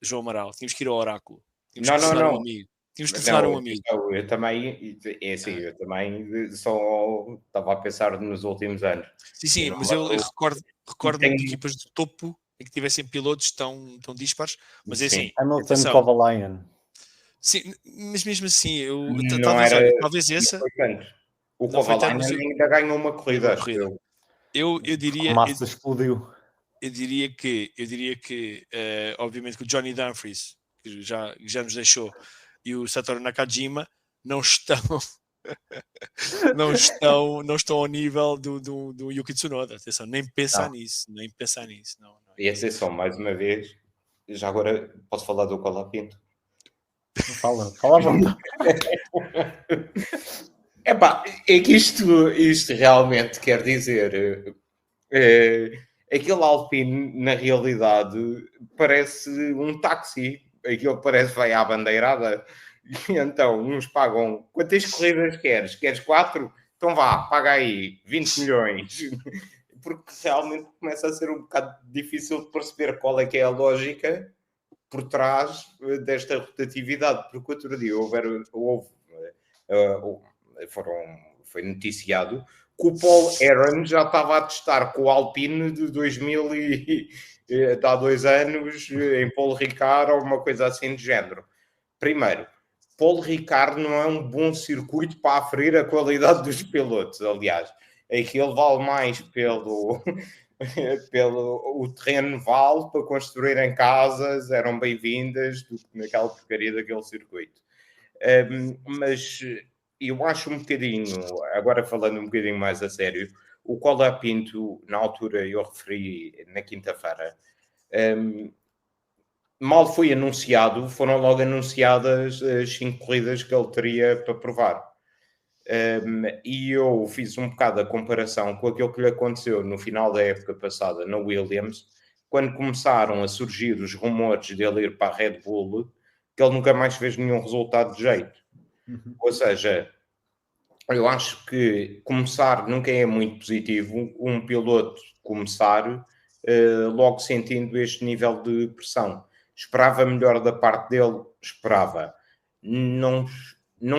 C: João Amaral, tínhamos que ir ao oráculo. Tínhamos que telefonar um amigo. Tínhamos que telefonar um amigo.
B: Eu também, eu também só estava a pensar nos últimos anos.
C: Sim, mas eu recordo-me de equipas de topo em que tivessem pilotos tão dispares, mas é assim.
A: Hamilton, Kovalainen.
C: Sim, mas mesmo assim, talvez essa.
B: O Kovalainen ainda ganhou uma corrida.
C: Eu diria.
A: A massa explodiu.
C: eu diria que obviamente que o Johnny Dumfries, que já nos deixou, e o Satoru Nakajima não estão ao nível do Yuki Tsunoda. Atenção, nem pensar nisso. Não.
B: E atenção, mais uma vez, já agora posso falar do Colapinto?
A: Fala à vontade.
B: Epá, é que isto realmente quer dizer... aquele Alpine, na realidade, parece um táxi. Aquilo parece vai à bandeirada. E então, uns pagam... Quantas corridas queres? Queres 4? Então vá, paga aí 20 milhões. Porque realmente começa a ser um bocado difícil de perceber qual é que é a lógica por trás desta rotatividade. Porque outro dia foi noticiado que o Paul Aaron já estava a testar com o Alpine de 2000 e há 2 anos em Paul Ricard ou uma coisa assim de género. Primeiro, Paul Ricard não é um bom circuito para aferir a qualidade dos pilotos. Aliás, aquilo vale mais pelo o terreno vale para construírem casas, eram bem-vindas do que naquela porcaria daquele circuito. Mas eu acho um bocadinho, agora falando um bocadinho mais a sério, o Colapinto, na altura eu referi na quinta-feira, mal foi anunciado, foram logo anunciadas as 5 corridas que ele teria para provar. E eu fiz um bocado a comparação com aquilo que lhe aconteceu no final da época passada na Williams, quando começaram a surgir os rumores dele ir para a Red Bull, que ele nunca mais fez nenhum resultado de jeito. Ou seja, eu acho que começar nunca é muito positivo, um piloto começar logo sentindo este nível de pressão. Esperava melhor da parte dele? Esperava. Não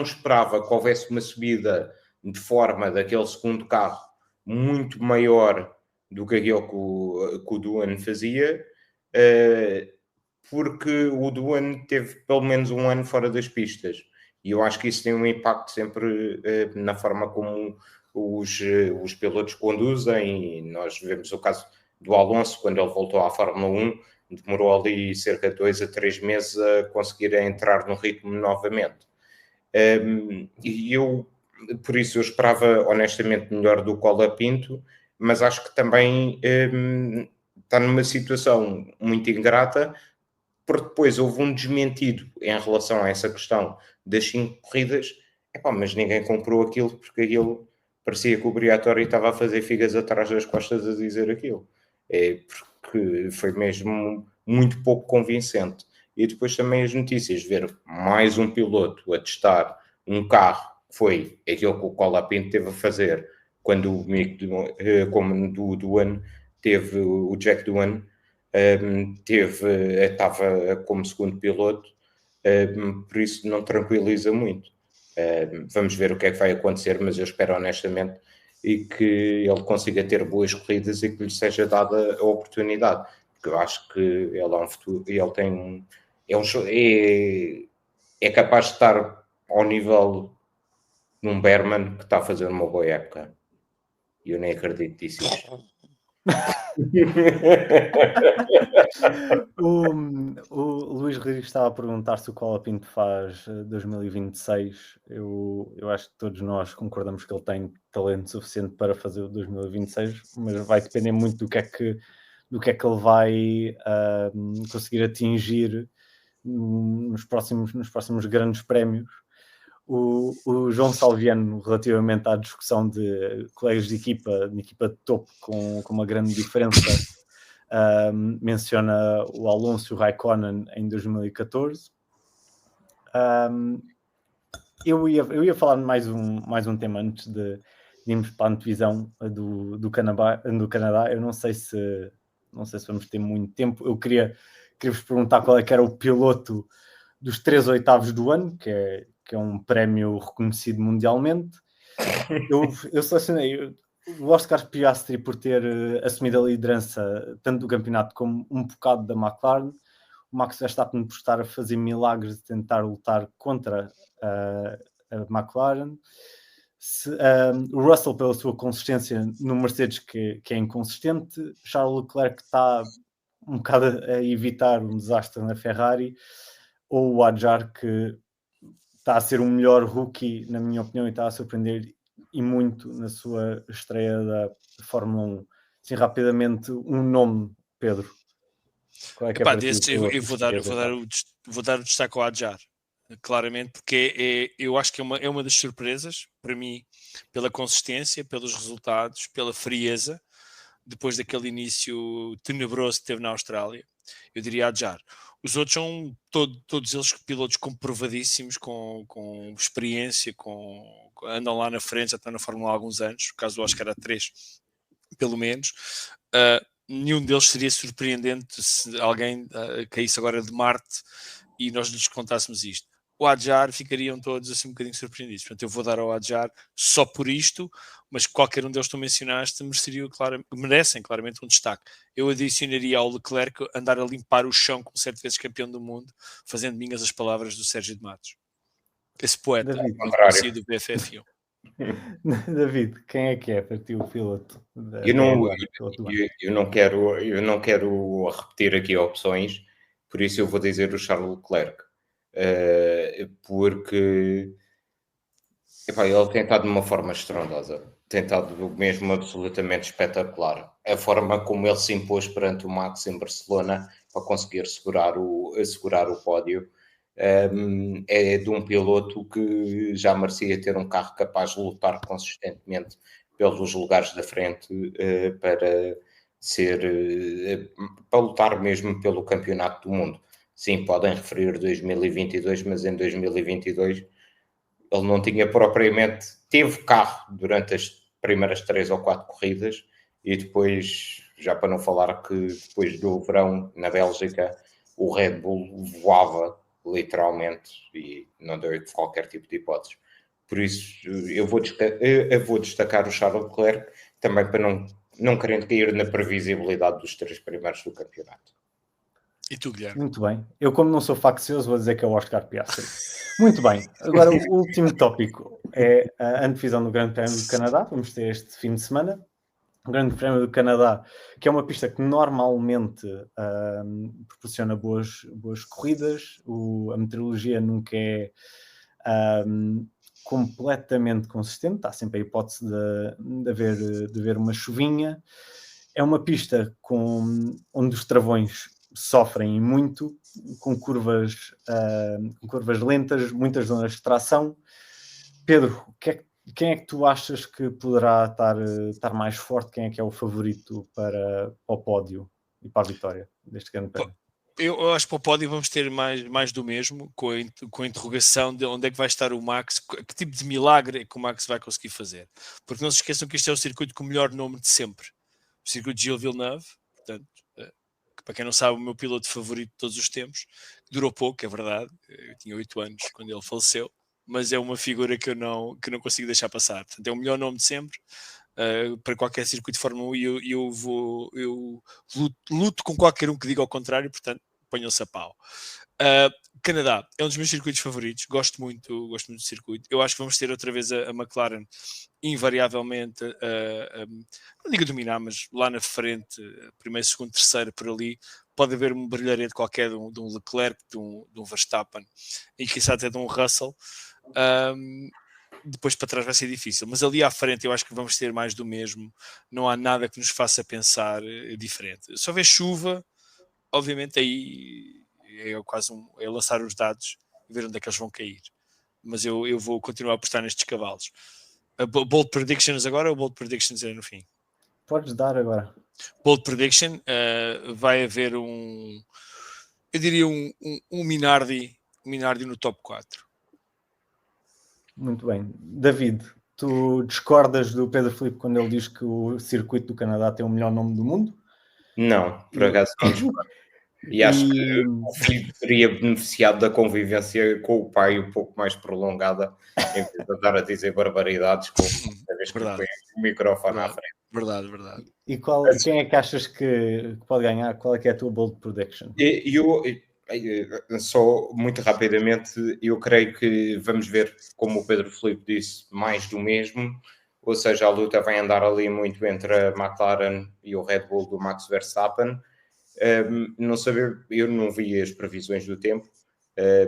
B: esperava que houvesse uma subida de forma daquele segundo carro muito maior do que aquele que o Doohan fazia, porque o Doohan teve pelo menos um ano fora das pistas. E eu acho que isso tem um impacto sempre na forma como os pilotos conduzem. E nós vemos o caso do Alonso, quando ele voltou à Fórmula 1, demorou ali cerca de 2 a 3 meses a conseguir entrar no ritmo novamente. E eu, por isso, eu esperava honestamente melhor do Colapinto, mas acho que também está numa situação muito ingrata, porque depois houve um desmentido em relação a essa questão das 5 corridas. Mas ninguém comprou aquilo, porque aquilo parecia que o Briatore estava a fazer figas atrás das costas a dizer aquilo. Porque foi mesmo muito pouco convincente. E depois também as notícias, ver mais um piloto a testar um carro, que foi aquilo que o Colapinto teve a fazer quando o como do Doohan teve o Jack Doohan, estava como segundo piloto, por isso não tranquiliza muito. Vamos ver o que é que vai acontecer, mas eu espero honestamente e que ele consiga ter boas corridas e que lhe seja dada a oportunidade, porque eu acho que ele é um futuro, ele tem é capaz de estar ao nível de um Berman que está a fazer uma boa época, e eu nem acredito disso.
A: O Luís Rodrigues estava a perguntar se o Colapinto faz 2026. Eu acho que todos nós concordamos que ele tem talento suficiente para fazer o 2026, mas vai depender muito do que é que ele vai conseguir atingir nos próximos grandes prémios. O João Salviano, relativamente à discussão de colegas de equipa de topo com uma grande diferença, menciona o Alonso e o Raikkonen em 2014. Eu ia falar mais um tema antes de irmos para a antevisão do Canadá. Eu não sei se vamos ter muito tempo. Eu queria vos perguntar qual é que era o piloto dos 3 oitavos do ano, que é um prémio reconhecido mundialmente. Eu selecionei o Oscar Piastri por ter assumido a liderança tanto do campeonato como um bocado da McLaren. O Max Verstappen por estar a fazer milagres de tentar lutar contra a McLaren. O Russell pela sua consistência no Mercedes que é inconsistente, Charles Leclerc está um bocado a evitar um desastre na Ferrari, ou o Adjar que está a ser o melhor rookie, na minha opinião, e está a surpreender e muito na sua estreia da Fórmula 1. Assim, rapidamente, um nome, Pedro. Qual é que
C: eu vou dar o destaque ao Adjar, claramente, porque eu acho que é uma das surpresas, para mim, pela consistência, pelos resultados, pela frieza, depois daquele início tenebroso que teve na Austrália. Eu diria Adjar. Os outros são todos eles pilotos comprovadíssimos, com experiência, andam lá na frente, já estão na Fórmula 1 há alguns anos, no caso do Oscar há 3, pelo menos. Nenhum deles seria surpreendente se alguém caísse agora de Marte e nós lhes contássemos isto. O Adjar ficariam todos assim um bocadinho surpreendidos. Portanto, eu vou dar ao Adjar só por isto, mas qualquer um deles que tu mencionaste merecem claramente um destaque. Eu adicionaria ao Leclerc andar a limpar o chão como 7 vezes campeão do mundo, fazendo minhas as palavras do Sérgio de Matos. Esse poeta, muito conhecido do BFF1.
A: David, quem é que é para ti o piloto?
B: Eu não quero repetir aqui opções, por isso eu vou dizer o Charles Leclerc. Porque ele tem estado de uma forma estrondosa, tem estado mesmo absolutamente espetacular. A forma como ele se impôs perante o Max em Barcelona para conseguir assegurar o pódio é de um piloto que já merecia ter um carro capaz de lutar consistentemente pelos lugares da frente para lutar mesmo pelo campeonato do mundo. Sim, podem referir 2022, mas em 2022 ele não tinha propriamente... Teve carro durante as primeiras 3 ou 4 corridas e depois, já para não falar que depois do verão na Bélgica, o Red Bull voava literalmente e não deu qualquer tipo de hipóteses. Por isso, eu vou destacar o Charles Leclerc também para não querendo cair na previsibilidade dos 3 primeiros do campeonato.
C: E tu, Guilherme?
A: Muito bem. Eu, como não sou faccioso, vou dizer que é o Oscar Piastri. Muito bem. Agora, o último tópico é a antevisão do Grande Prémio do Canadá. Vamos ter este fim de semana. O Grande Prémio do Canadá, que é uma pista que normalmente proporciona boas corridas. A meteorologia nunca é completamente consistente. Há sempre a hipótese de haver uma chuvinha. É uma pista onde os travões sofrem muito, com curvas lentas, muitas zonas de tração. Pedro, quem é que tu achas que poderá estar mais forte? Quem é que é o favorito para o pódio e para a vitória deste Grande Prémio?
C: Eu acho que para o pódio vamos ter mais do mesmo, com a interrogação de onde é que vai estar o Max, que tipo de milagre é que o Max vai conseguir fazer. Porque não se esqueçam que este é o circuito com o melhor nome de sempre. O circuito de Gilles Villeneuve, portanto, para quem não sabe, o meu piloto favorito de todos os tempos, durou pouco, é verdade, eu tinha 8 anos quando ele faleceu, mas é uma figura que eu não consigo deixar passar. Portanto, é o melhor nome de sempre para qualquer circuito de Fórmula 1 e eu luto com qualquer um que diga ao contrário, portanto, ponham-se a pau. Canadá é um dos meus circuitos favoritos, gosto muito do circuito. Eu acho que vamos ter outra vez a McLaren invariavelmente não digo dominar, mas lá na frente, primeiro, segundo, terceiro, por ali, pode haver um brilharete qualquer de um Leclerc, de um Verstappen e quizá até de um Russell. Depois para trás vai ser difícil, mas ali à frente eu acho que vamos ter mais do mesmo. Não há nada que nos faça pensar diferente. Se houver chuva, obviamente aí é lançar os dados e ver onde é que eles vão cair. Mas eu vou continuar a apostar nestes cavalos. Bold Predictions agora ou Bold Predictions é no fim?
A: Podes dar agora.
C: Bold Prediction, vai haver eu diria um Minardi no top 4.
A: Muito bem. David, tu discordas do Pedro Filipe quando ele diz que o circuito do Canadá tem o melhor nome do mundo?
B: Não, por acaso não discordo. E acho que o Filipe teria beneficiado da convivência com o pai um pouco mais prolongada, em vez de andar a dizer barbaridades cada vez que põe o microfone à frente.
C: Verdade.
A: E quem é que achas que pode ganhar? Qual é que é a tua bold prediction?
B: Só muito rapidamente, eu creio que vamos ver, como o Pedro Filipe disse, mais do mesmo, ou seja, a luta vai andar ali muito entre a McLaren e o Red Bull do Max Verstappen. Não saber, eu não vi as previsões do tempo,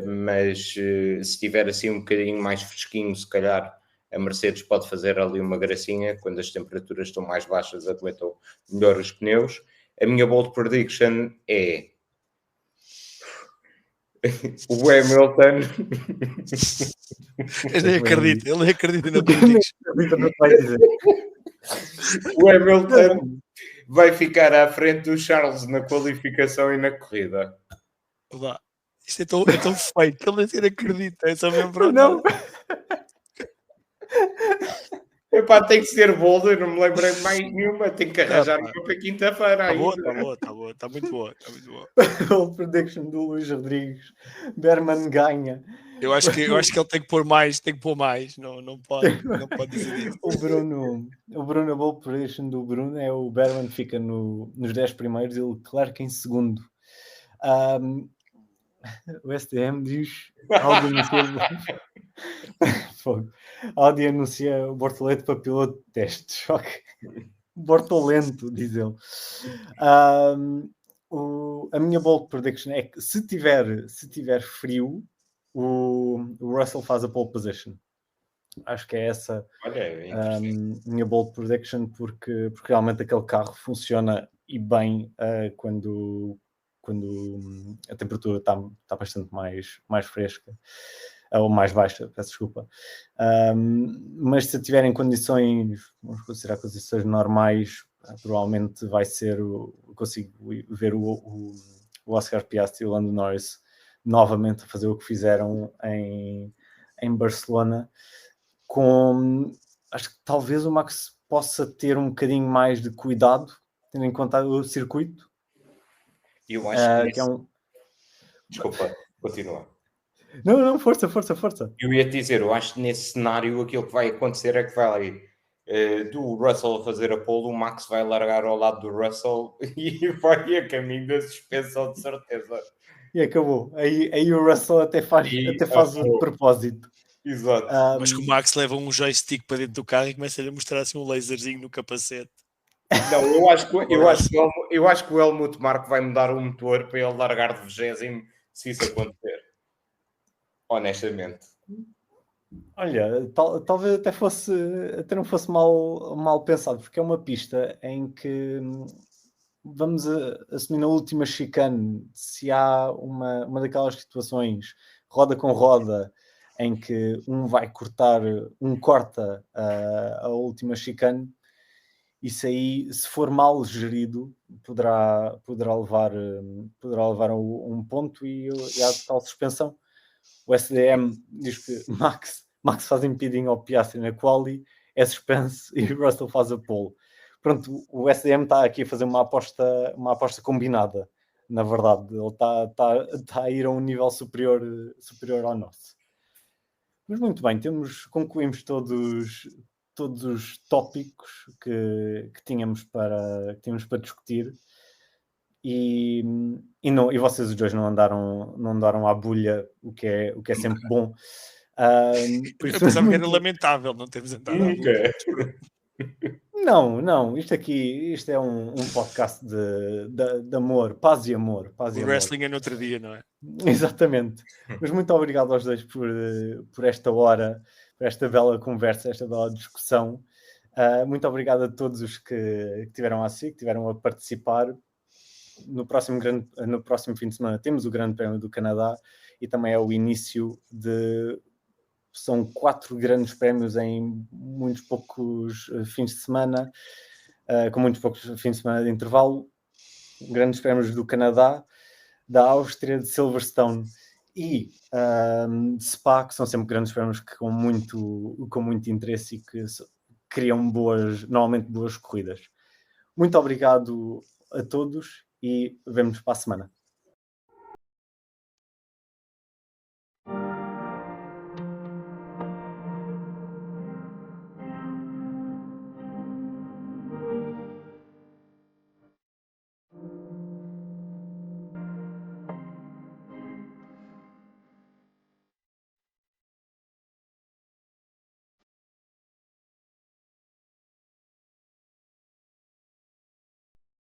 B: mas se estiver assim um bocadinho mais fresquinho, se calhar a Mercedes pode fazer ali uma gracinha, quando as temperaturas estão mais baixas, aguentam melhor os pneus. A minha bold prediction é o Hamilton.
C: Ele nem acredita na prediction.
B: O Hamilton vai ficar à frente do Charles na qualificação e na corrida.
C: Lá. Isto é tão feio que ele nem sequer acredita. É só mesmo para
A: Não.
B: Epá, tem que ser bold, eu não me lembrei de mais nenhuma. Tenho que arranjar uma para quinta-feira.
C: Está boa. Está muito boa.
A: O prediction do Luís Rodrigues. Berman ganha.
C: Eu acho que ele tem que pôr mais. Não pode dizer isso.
A: O Bruno, a bold prediction do Bruno é o Berman fica nos 10 primeiros e o Leclerc em segundo. O STM diz Audi anuncia o Bortoleto para piloto de teste. Choque. Bortolento, diz ele. A minha bold prediction é que se tiver frio, o Russell faz a pole position. Acho que é essa a minha bold prediction, porque realmente aquele carro funciona e bem quando a temperatura está bastante mais fresca ou mais baixa, peço desculpa. Mas se tiverem condições, vamos considerar condições normais, provavelmente vai ser consigo ver o Oscar Piastri e o Lando Norris novamente a fazer o que fizeram em Barcelona. Acho que talvez o Max possa ter um bocadinho mais de cuidado, tendo em conta o circuito.
B: Eu acho que é Desculpa, continua.
A: Não, força.
B: Eu ia te dizer, eu acho que nesse cenário aquilo que vai acontecer é que vai do Russell a fazer a pole, o Max vai largar ao lado do Russell e vai a caminho da suspensão, de certeza.
A: E acabou. Aí o Russell até faz de propósito.
B: Exato.
C: Mas que o Max leva um joystick para dentro do carro e começa a mostrar assim um laserzinho no capacete.
B: Não, eu acho que o Helmut Marko vai mudar o motor para ele largar de 20º se isso acontecer. Honestamente.
A: Olha, talvez até não fosse mal pensado, porque é uma pista em que vamos assumir na última chicane, se há uma daquelas situações, roda com roda, em que corta a última chicane, isso aí, se for mal gerido, poderá levar a um ponto e à tal suspensão. O SDM diz que Max faz impeding ao Piastri na quali, é suspenso e Russell faz a pole. Pronto, o SDM está aqui a fazer uma aposta combinada. Na verdade, ele está a ir a um nível superior ao nosso. Mas muito bem, concluímos todos os tópicos que tínhamos para discutir. E vocês os dois não andaram à bulha, o que é sempre bom.
C: Por isso eu pensava que era lamentável não termos andado à bulha.
A: Não, isto é um podcast de amor, paz e amor.
C: O wrestling é no outro dia, não é?
A: Exatamente. Mas muito obrigado aos dois por esta hora, por esta bela conversa, esta bela discussão. Muito obrigado a todos os que tiveram que tiveram a participar. No próximo fim de semana temos o Grande Prémio do Canadá e também é o início são 4 grandes prémios em muitos poucos fins de semana, com muitos poucos fins de semana de intervalo. Grandes prémios do Canadá, da Áustria, de Silverstone e de Spa, que são sempre grandes prémios com muito interesse e que criam normalmente boas corridas. Muito obrigado a todos e vemo-nos para a semana.